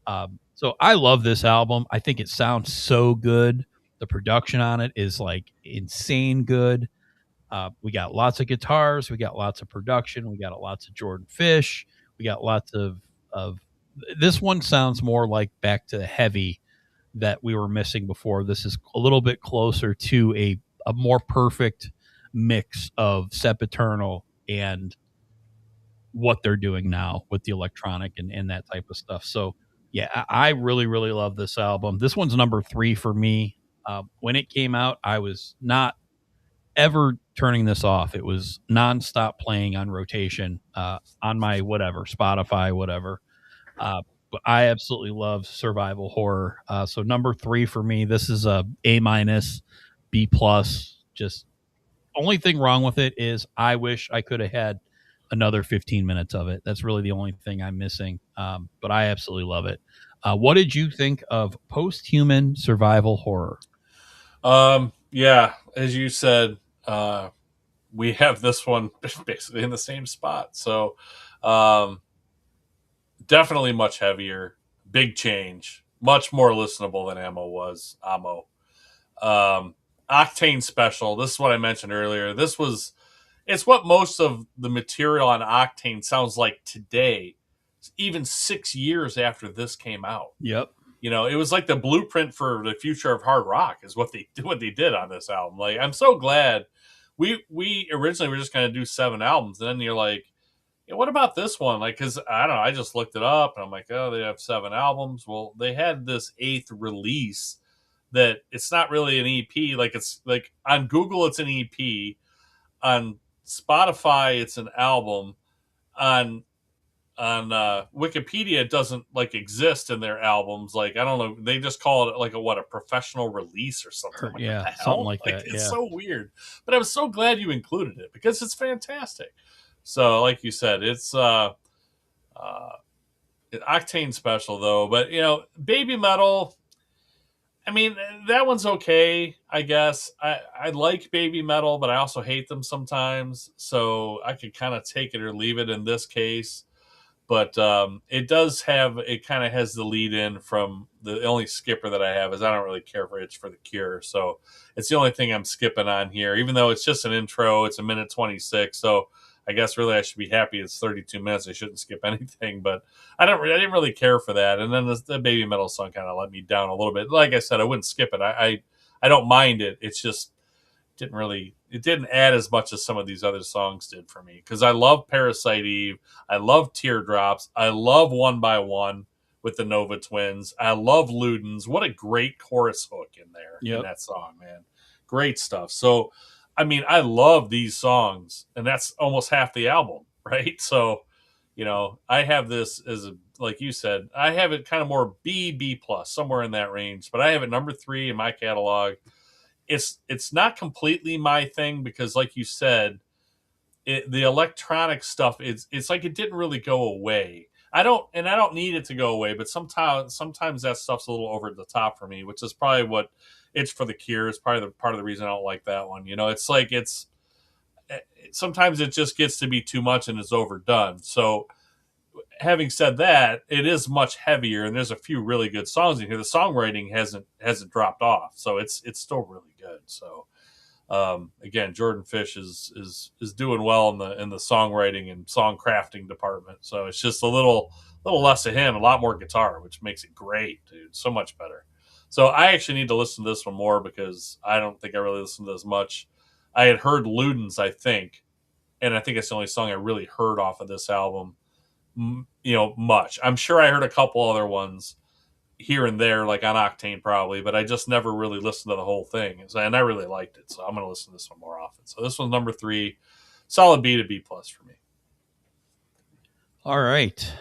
So I love this album. I think it sounds so good. The production on it is like insane good. We got lots of guitars. We got lots of production. We got lots of Jordan Fish. We got lots of. This one sounds more like back to the heavy that we were missing before. This is a little bit closer to a more perfect mix of Sempiternal and what they're doing now with the electronic and that type of stuff. So yeah, I really really love this album. This one's number 3 for me. When it came out, I was not ever turning this off. It was nonstop playing on rotation on my whatever Spotify, whatever. But I absolutely love survival horror. So number 3 for me. This is A minus, B plus. Just only thing wrong with it is I wish I could have had another 15 minutes of it. That's really the only thing I'm missing. But I absolutely love it. What did you think of Post-Human Survival Horror? Yeah, as you said, we have this one basically in the same spot. So, definitely much heavier, big change, much more listenable than Ammo was. Ammo, Octane Special. This is what I mentioned earlier. It's what most of the material on Octane sounds like today, even 6 years after this came out. Yep. It was like the blueprint for the future of hard rock is what they did on this album. Like, I'm so glad we originally were just going to do 7 albums, and then you're like, yeah, what about this one? Like, because I don't know, I just looked it up and I'm like, oh, they have 7 albums. Well, they had this 8th release that it's not really an EP. Like, it's like on Google it's an EP, on Spotify it's an album, on Wikipedia it doesn't like exist in their albums. Like, I don't know, they just call it like a professional release or something. Like, Yeah, what the hell? something like that. It's Yeah. so weird. But I was so glad you included it because it's fantastic. So, like you said, it's Octane Special though. But Baby Metal, I mean, that one's okay, I guess. I like Baby Metal, but I also hate them sometimes. So I could kind of take it or leave it in this case. But it kind of has the lead in from the only skipper that I have is I don't really care for Itch for the Cure. So it's the only thing I'm skipping on here, even though it's just an intro. It's a minute 26. So I guess really I should be happy it's 32 minutes. I shouldn't skip anything, but I didn't really care for that. And then the Baby Metal song kind of let me down a little bit. Like I said, I wouldn't skip it. I don't mind it. It's just it didn't add as much as some of these other songs did for me, because I love Parasite Eve, I love Teardrops, I love One by One with the Nova Twins, I love Ludens. What a great chorus hook in there. Yep. In that song, man, great stuff. So I mean, I love these songs, and that's almost half the album, right? So I have this as like you said, I have it kind of more B plus, somewhere in that range, but I have it number 3 in my catalog. It's not completely my thing because, like you said, the electronic stuff, it's like it didn't really go away. I don't need it to go away, but sometimes that stuff's a little over the top for me, which is probably what Itch for the Cure is probably part of the reason I don't like that one. It's like sometimes it just gets to be too much and it's overdone. So having said that, it is much heavier, and there's a few really good songs in here. The songwriting hasn't dropped off, so it's still really good. So again, Jordan Fish is doing well in the songwriting and song crafting department. So it's just a little less of him, a lot more guitar, which makes it great, dude. So much better. So I actually need to listen to this one more because I don't think I really listened to this much. I had heard Ludens, I think, and I think it's the only song I really heard off of this album. Much. I'm sure I heard a couple other ones here and there, like on Octane probably, but I just never really listened to the whole thing. And I really liked it, so I'm going to listen to this one more often. So this one's number 3, solid B to B plus for me. All right.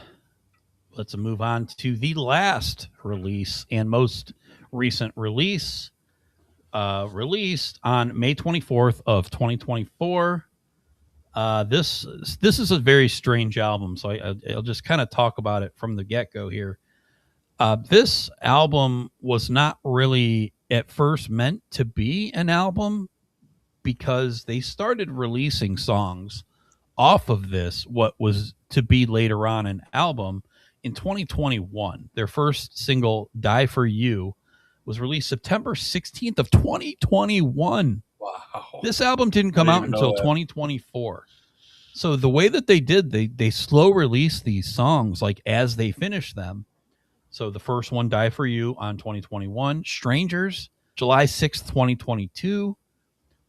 Let's move on to the last release and most recent release, released on May 24th of 2024. This is a very strange album, so I'll just kind of talk about it from the get-go here. This album was not really at first meant to be an album because they started releasing songs off of this, what was to be later on an album, in 2021. Their first single, Die For You, was released September 16th of 2021. Wow. This album didn't come out until 2024. So the way that they did, they slow release these songs like as they finish them. So the first one, Die For You, on 2021. Strangers, July 6th, 2022.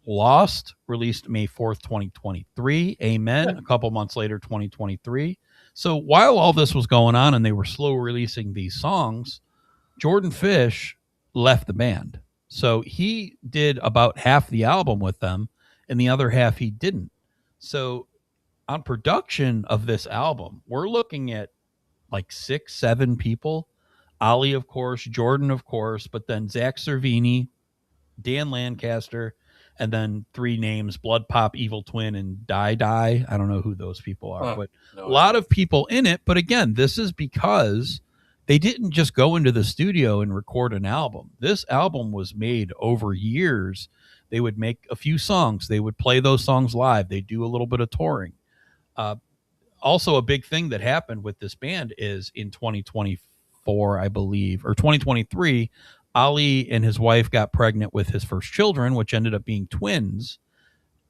Lost, released May 4th, 2023. Amen, a couple months later, 2023. So while all this was going on and they were slow releasing these songs, Jordan Fish left the band. So he did about half the album with them, and the other half he didn't. So on production of this album, we're looking at like 6-7 people. Ollie, of course, Jordan, of course, but then Zach Cervini, Dan Lancaster, and then 3 names: Blood Pop, Evil Twin, and Die. I don't know who those people are, but a lot of people in it. But again, this is because they didn't just go into the studio and record an album. This album was made over years. They would make a few songs. They would play those songs live. They do a little bit of touring. Also, a big thing that happened with this band is in 2024, I believe, or 2023, Ali and his wife got pregnant with his first children, which ended up being twins.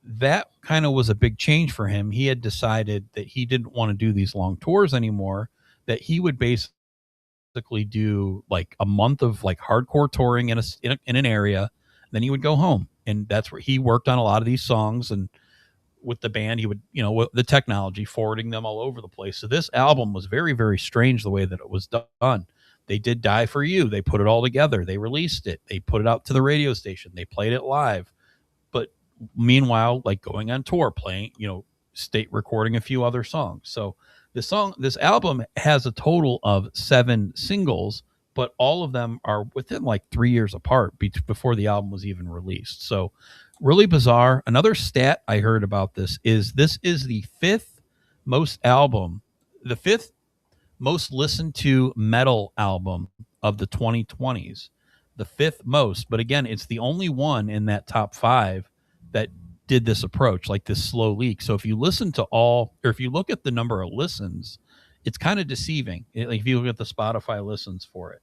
That kind of was a big change for him. He had decided that he didn't want to do these long tours anymore, that he would basically do like a month of like hardcore touring in an area. Then he would go home. And that's where he worked on a lot of these songs. And with the band, he would, with the technology, forwarding them all over the place. So this album was very, very strange the way that it was done. They did Die For You. They put it all together. They released it. They put it out to the radio station. They played it live. But meanwhile, like going on tour, playing, state recording a few other songs. So this album has a total of 7 singles, but all of them are within like 3 years apart before the album was even released. So really bizarre. Another stat I heard about this is the 5th most listened to metal album of the 2020s, the 5th most. But again, it's the only one in that top 5 that did this approach, like this slow leak. So if you listen to if you look at the number of listens, it's kind of deceiving. Like if you look at the Spotify listens for it,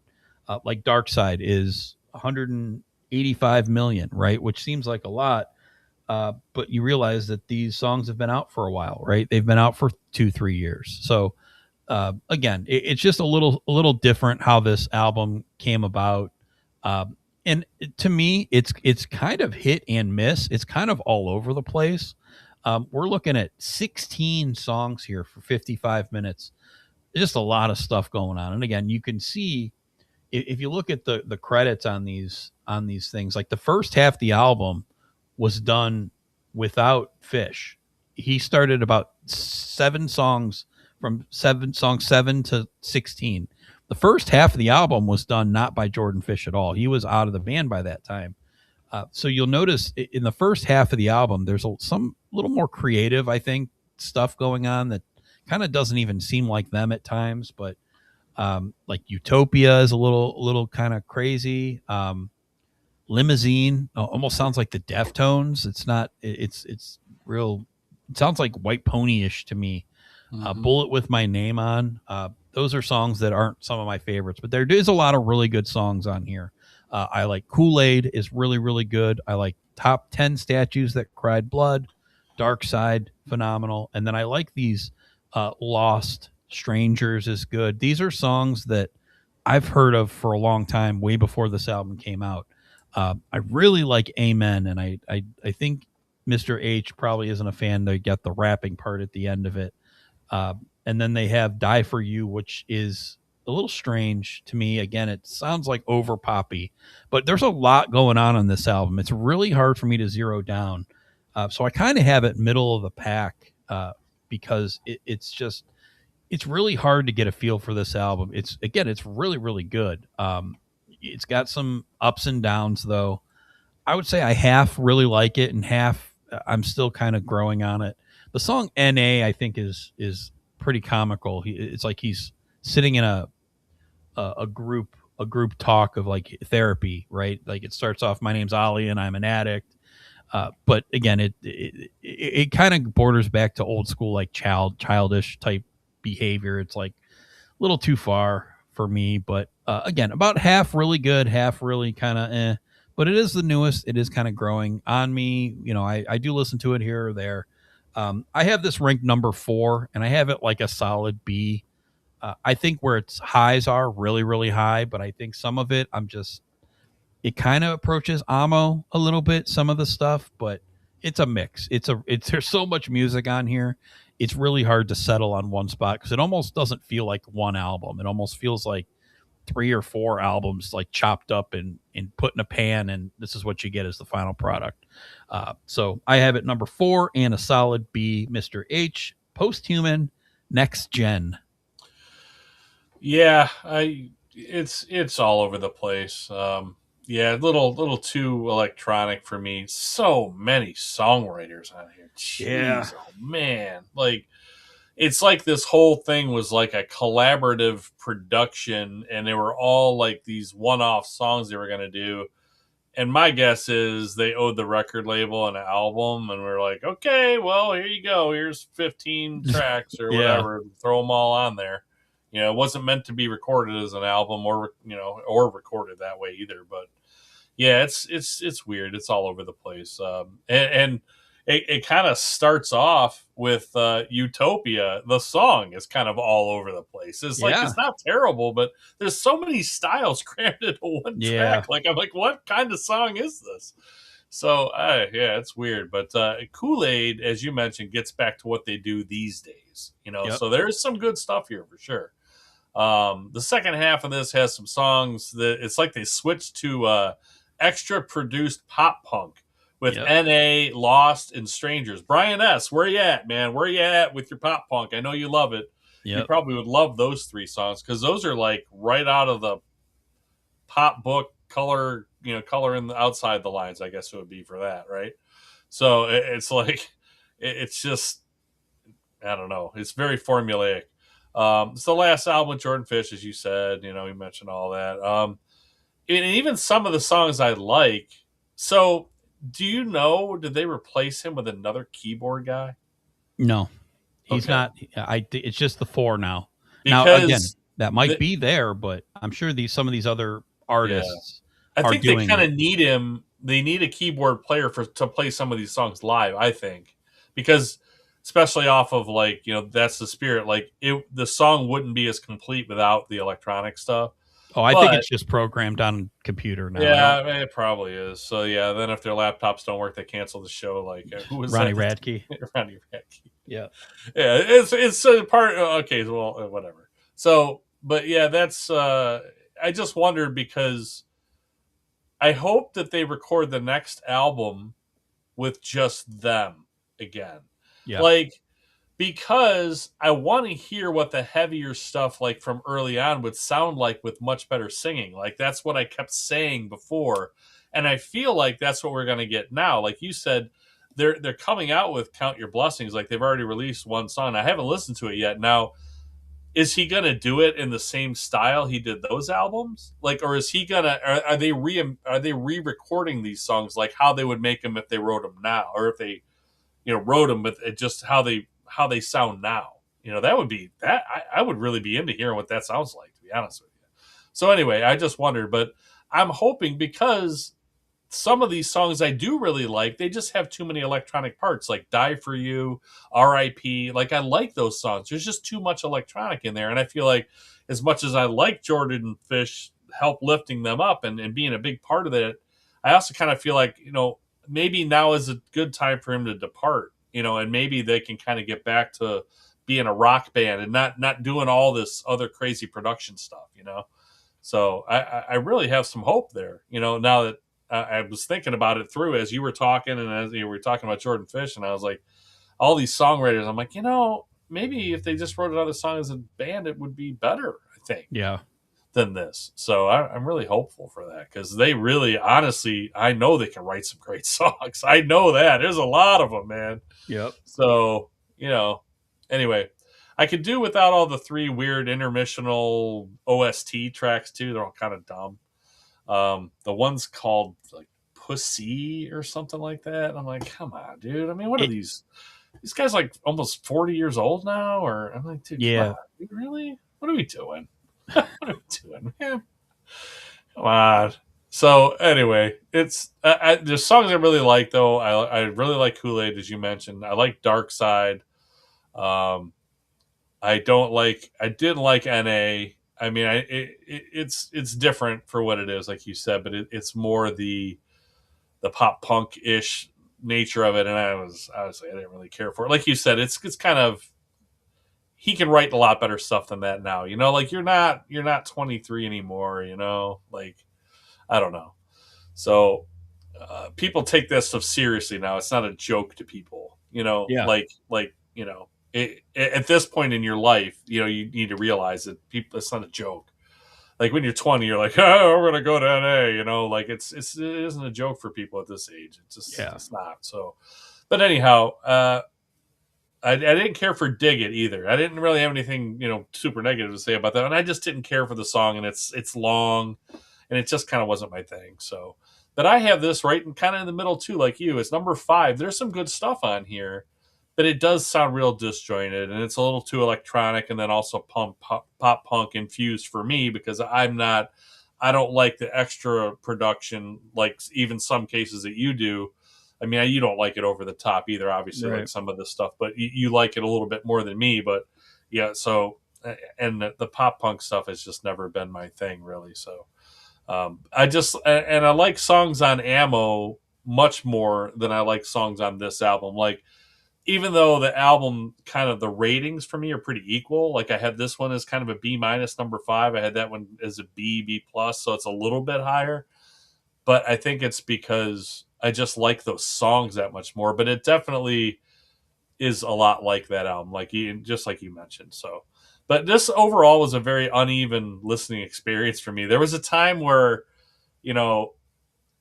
like Dark Side is 185 million, right? Which seems like a lot. But you realize that these songs have been out for a while, right? They've been out for 2-3 years. So again, it's just a little different how this album came about. And to me, it's kind of hit and miss. It's kind of all over the place. We're looking at 16 songs here for 55 minutes. Just a lot of stuff going on. And again, you can see if you look at the credits on these things, like the first half of the album was done without Fish. He started about 7 songs, from 7 to 16. The first half of the album was done not by Jordan Fish at all. He was out of the band by that time. So you'll notice in the first half of the album, there's some little more creative, I think, stuff going on that kind of doesn't even seem like them at times. But like Utopia is a little kind of crazy. Limousine almost sounds like the Deftones. It's not. It's real. It sounds like White Pony-ish to me. Bullet with My Name on. Those are songs that aren't some of my favorites, but there is a lot of really good songs on here. I like Kool-Aid is really, really good. I like Top 10 Statues That Cried Blood. Dark Side, phenomenal. And then I like these Lost, Strangers is good. These are songs that I've heard of for a long time, way before this album came out. I really like Amen, and I think Mr. H probably isn't a fan. They get the rapping part at the end of it. Uh, and then they have Die For You, which is a little strange to me. Again, it sounds like over poppy, but there's a lot going on this album. It's really hard for me to zero down. So I kind of have it middle of the pack because it's really hard to get a feel for this album. It's really, really good. It's got some ups and downs, though. I would say I half really like it, and half I'm still kind of growing on it. The song "Na" I think is pretty comical. It's like he's sitting in a group talk of like therapy, right? Like it starts off, "My name's Ollie and I'm an addict," but again, it kind of borders back to old school like childish type behavior. It's like a little too far for me, but again, about half really good, half really kind of eh. But it is the newest. It is kind of growing on me. I do listen to it here or there. I have this ranked number 4, and I have it like a solid B. I think where its highs are really, really high, but I think some of it, it kind of approaches Amo a little bit, some of the stuff, but it's a mix. There's so much music on here. It's really hard to settle on one spot because it almost doesn't feel like one album. It almost feels like 3 or 4 albums like chopped up and put in a pan, and this is what you get as the final product. So I have it number 4 and a solid B. Mr. H, Posthuman, Next Gen. Yeah, it's all over the place. Yeah, little too electronic for me. So many songwriters on here. Yeah. Jeez, oh man. Like it's like this whole thing was like a collaborative production and they were all like these one-off songs they were going to do. And my guess is they owed the record label an album and we're like, "Okay, well, here you go. Here's 15 tracks or Yeah. whatever. Throw them all on there." It wasn't meant to be recorded as an album or recorded that way either, but yeah, it's weird. It's all over the place, and it kind of starts off with Utopia. The song is kind of all over the place. It's like Yeah. it's not terrible, but there's so many styles crammed into one Yeah. track. Like I'm like, what kind of song is this? So yeah, it's weird. But Kool-Aid, as you mentioned, gets back to what they do these days. Yep. So there's some good stuff here for sure. The second half of this has some songs that it's like they switched to extra produced pop punk with Yep. NA, Lost, and Strangers. Brian S., where you at, man? Where you at with your pop punk? I know you love it. You Yep. probably would love those 3 songs because those are like right out of the pop book color, color in the outside the lines, I guess it would be for that, right? So it's like, it's just, I don't know. It's very formulaic. It's the last album with Jordan Fish, as you said. You mentioned all that. And even some of the songs I like. So, do you know? Did they replace him with another keyboard guy? No, he's Okay, not. It's just the 4 now. Now again, because that might the, be there, but I'm sure some of these other yeah, artists I are think they doing kind it. of need him. They need a keyboard player to play some of these songs live. I think because especially off of like that's the spirit. Like the song wouldn't be as complete without the electronic stuff. Oh, I think But it's just programmed on computer now. I don't. yeah, it probably is. So yeah, then if their laptops don't work, they cancel the show. Like who was Ronnie that? Radke. Ronnie Radke. Yeah. Yeah, it's a part. Okay, well, whatever. So, but yeah, that's. I just wondered because I hope that they record the next album with just them again. Yeah. Like because I want to hear what the heavier stuff like from early on would sound like with much better singing. Like that's what I kept saying before, and I feel like that's what we're going to get now. Like you said, they're coming out with "Count Your Blessings." Like they've already released one song. I haven't listened to it yet. Now, is he going to do it in the same style he did those albums? Like, or is he gonna? Are they re-recording these songs like how they would make them if they wrote them now, or if they wrote them, but it just how they sound now. That would be that I would really be into hearing what that sounds like, to be honest with you. So anyway, I just wondered, but I'm hoping because some of these songs I do really like. They just have too many electronic parts, like "Die for You," "R.I.P." Like I like those songs. There's just too much electronic in there, and I feel like as much as I like Jordan Fish help lifting them up and being a big part of it, I also kind of feel like maybe now is a good time for him to depart. And maybe they can kind of get back to being a rock band and not doing all this other crazy production stuff. So I really have some hope there. Now that I was thinking about it through as you were talking and as you were talking about Jordan Fish, and I was like, all these songwriters, I'm like, maybe if they just wrote another song as a band, it would be better, I think, Yeah. than this. So I'm really hopeful for that because they really, honestly, I know they can write some great songs. I know that. There's a lot of them, man. Yep. So, anyway, I could do without all the 3 weird intermissional OST tracks too. They're all kind of dumb. The one's called like Pussy or something like that. I'm like, come on, dude. I mean, what are these guys like almost 40 years old now? Or I'm like, dude, Yeah. come on, really? What are we doing? What are we doing, man? Come on. So anyway, it's the songs I really like though. I really like Kool-Aid, as you mentioned. I like Dark Side. I didn't like NA. I mean, it's different for what it is, like you said, but it's more the pop punk ish nature of it, and I didn't really care for it. Like you said, it's kind of, he can write a lot better stuff than that now. Like you're not 23 anymore. Like I don't know. So people take that stuff seriously now. It's not a joke to people. Yeah. At this point in your life, you need to realize that people, it's not a joke. Like when you're 20, you're like, oh, we're gonna go to NA. Like it isn't a joke for people at this age. It's not. So, but anyhow, I didn't care for Dig It either. I didn't really have anything super negative to say about that, and I just didn't care for the song, and it's long, and it just kind of wasn't my thing. So, but I have this right in kind of in the middle too, like you. It's number 5. There's some good stuff on here, but it does sound real disjointed, and it's a little too electronic, and then also pop punk infused for me because I don't like the extra production, like even some cases that you do. I mean, you don't like it over the top either, obviously, Right. like some of this stuff, but you like it a little bit more than me. But yeah, so, and the pop punk stuff has just never been my thing, really. So I like songs on Ammo much more than I like songs on this album. Like, even though the album kind of the ratings for me are pretty equal, like I had this one as kind of a B minus, number 5. I had that one as a B plus, so it's a little bit higher. But I think it's because I just like those songs that much more. But it definitely is a lot like that album, just like you mentioned. So, but this overall was a very uneven listening experience for me. There was a time where,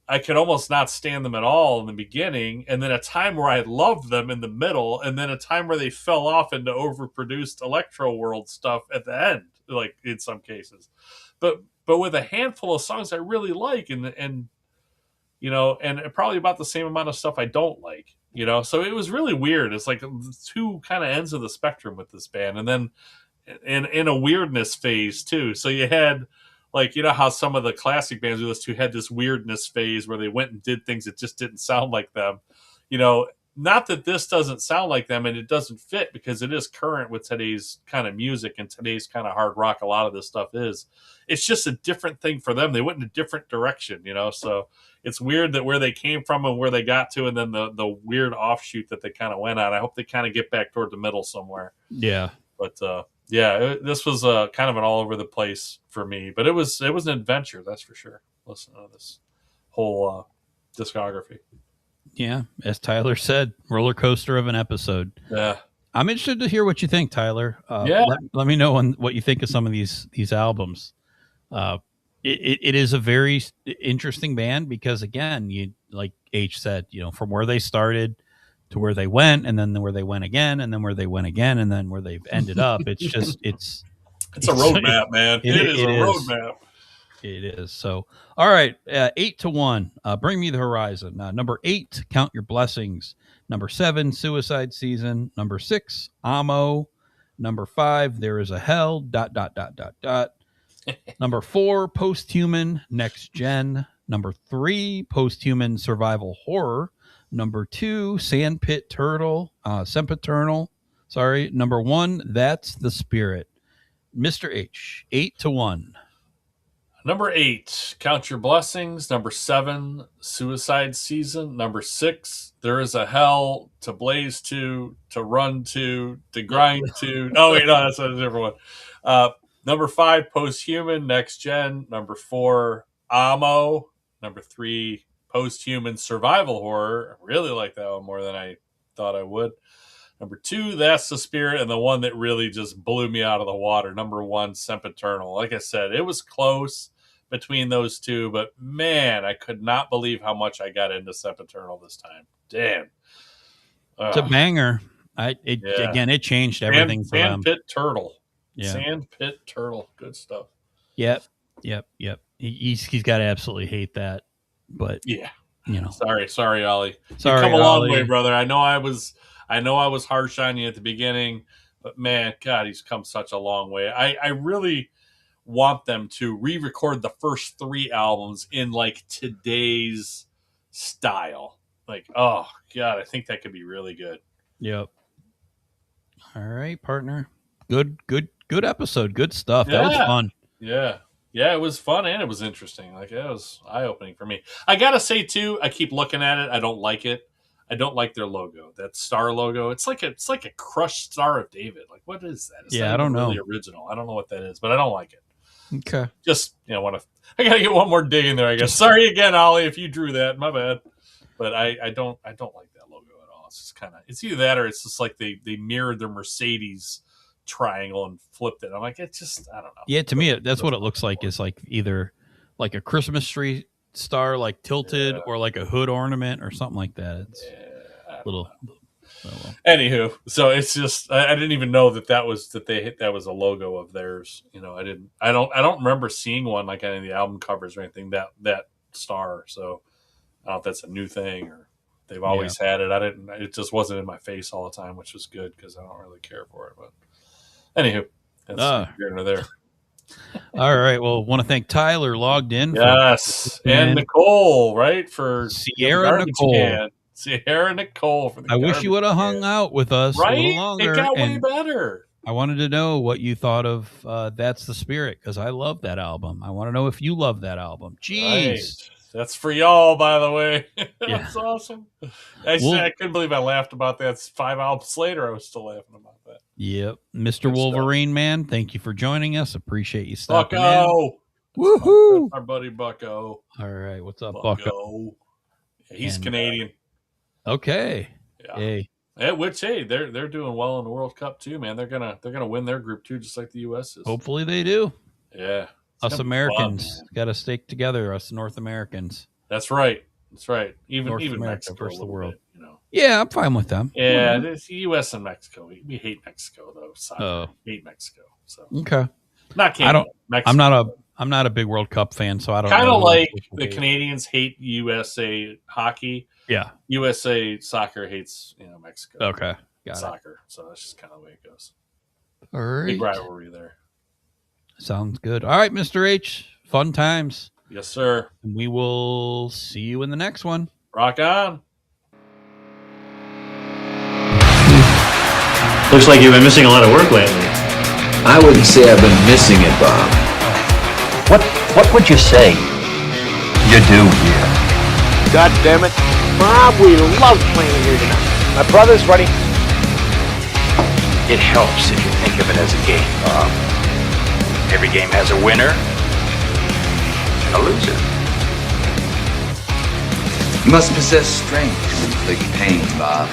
I could almost not stand them at all in the beginning, and then a time where I loved them in the middle, and then a time where they fell off into overproduced electro world stuff at the end, like in some cases. But with a handful of songs I really like, and probably about the same amount of stuff I don't like. So it was really weird. It's like 2 kind of ends of the spectrum with this band, and then in a weirdness phase too. So you had, like, how some of the classic bands we listened to had this weirdness phase where they went and did things that just didn't sound like them. Not that this doesn't sound like them, and it doesn't fit because it is current with today's kind of music and today's kind of hard rock. A lot of this stuff is. It's just a different thing for them. They went in a different direction, So it's weird that where they came from and where they got to, and then the weird offshoot that they kind of went on. I hope they kind of get back toward the middle somewhere. Yeah. But this was kind of an all over the place for me, but it was an adventure, that's for sure. Listen to this whole discography. Yeah, as Tyler said, roller coaster of an episode. Yeah, I'm interested to hear what you think, Tyler. Yeah. Let me know what you think of some of these albums. It is a very interesting band because, again, you, like H said, from where they started to where they went, and then where they went again, and then where they went again, and then where they've ended up. It's just it's a roadmap, man. It is a roadmap. It is. So, all right, 8-1. Bring Me the Horizon. Number 8, Count Your Blessings. Number 7, Suicide Season. Number 6, Amo. Number 5, There Is a Hell. ... Number 4, Posthuman, Next Gen. Number 3, post-human survival horror. Number 2, sandpit turtle, sempiternal. Sorry. Number 1, that's the spirit. Mr. H, 8-1. Number 8, Count Your Blessings. Number 7, Suicide Season. Number 6, There Is a Hell to Blaze to Run to Grind to. Oh, wait, no, that's a different one. Number 5, Posthuman Next Gen. Number 4, Amo. Number 3, Posthuman Survival Horror. I really like that one more than I thought I would. Number 2, That's the Spirit, and the one that really just blew me out of the water. Number 1, Sempiternal. Like I said, it was close between those two, but man, I could not believe how much I got into Sempiternal this time. Damn. It's a banger. Again, it changed everything for them. Sandpit Turtle. Yeah. Sandpit Turtle. Good stuff. Yep. He's got to absolutely hate that, but yeah, Sorry, Ollie. Sorry, you've come a long Ollie. way, brother. I know I was harsh on you at the beginning, but man, God, he's come such a long way. I really want them to re-record the first 3 albums in like today's style. Like, oh God, I think that could be really good. Yep. All right, partner. Good episode. Good stuff. That was fun. Yeah, it was fun and it was interesting. Like, it was eye-opening for me. I gotta say too, I keep looking at it. I don't like it. I don't like their logo. That star logo. It's like a crushed Star of David. Like, what is that? It's I don't know. Really original. I don't know what that is, but I don't like it. Okay. Just I gotta get one more dig in there. I guess. Sorry again, Ollie, if you drew that. My bad. But I don't like that logo at all. It's just it's either that or it's just like they mirrored their Mercedes triangle and flipped it. I'm like, it's just, I don't know. Yeah, to me, that's what it looks like. It's like either like a Christmas tree star, like tilted, or like a hood ornament or something like that. It's little. Anywho, so it's just I didn't even know that was a logo of theirs. I don't remember seeing one like any of the album covers or anything that star. So I don't know if that's a new thing or they've always had it. It just wasn't in my face all the time, which was good because I don't really care for it. But anywho, that's here and there. All right. Well, want to thank Tyler logged in. Yes, and Nicole, right, for Sierra Nicole. Sierra Nicole. For the I wish you would have hung out with us a little longer. It got way better. I wanted to know what you thought of That's the Spirit, because I love that album. I want to know if you love that album. Jeez. Right. That's for y'all, by the way. That's awesome. I couldn't believe I laughed about that 5 albums later. I was still laughing about that. Yep. Mr. Good Wolverine stuff. Man, thank you for joining us. Appreciate you stopping Bucko. in. Woohoo! Our buddy Bucko. All right. What's up, Bucko? Yeah, he's Canadian. Okay. Yeah. Hey. They're doing well in the World Cup too, man. They're gonna win their group too, just like the U.S. is. Hopefully they do. Yeah. Us Americans got to stick together. Us North Americans. That's right. Even America Mexico versus the world. Bit, Yeah, I'm fine with them. Yeah, it's the U.S. and Mexico. We hate Mexico though. Soccer. We hate Mexico. So okay. Not Canada. Mexico. I'm not a big World Cup fan, so I don't. Kind of like the Canadians hate USA hockey. Yeah. USA soccer hates Mexico. Okay. Got soccer. So that's just kind of the way it goes. All right. Big rivalry there. Sounds good. All right, Mr. H. Fun times. Yes, sir. And we will see you in the next one. Rock on. Looks like you've been missing a lot of work lately. I wouldn't say I've been missing it, Bob. What would you say you do here? God damn it. Bob, we love playing here tonight. My brother's ready. It helps if you think of it as a game, Bob. Every game has a winner and a loser. You must possess strength to inflict pain, Bob.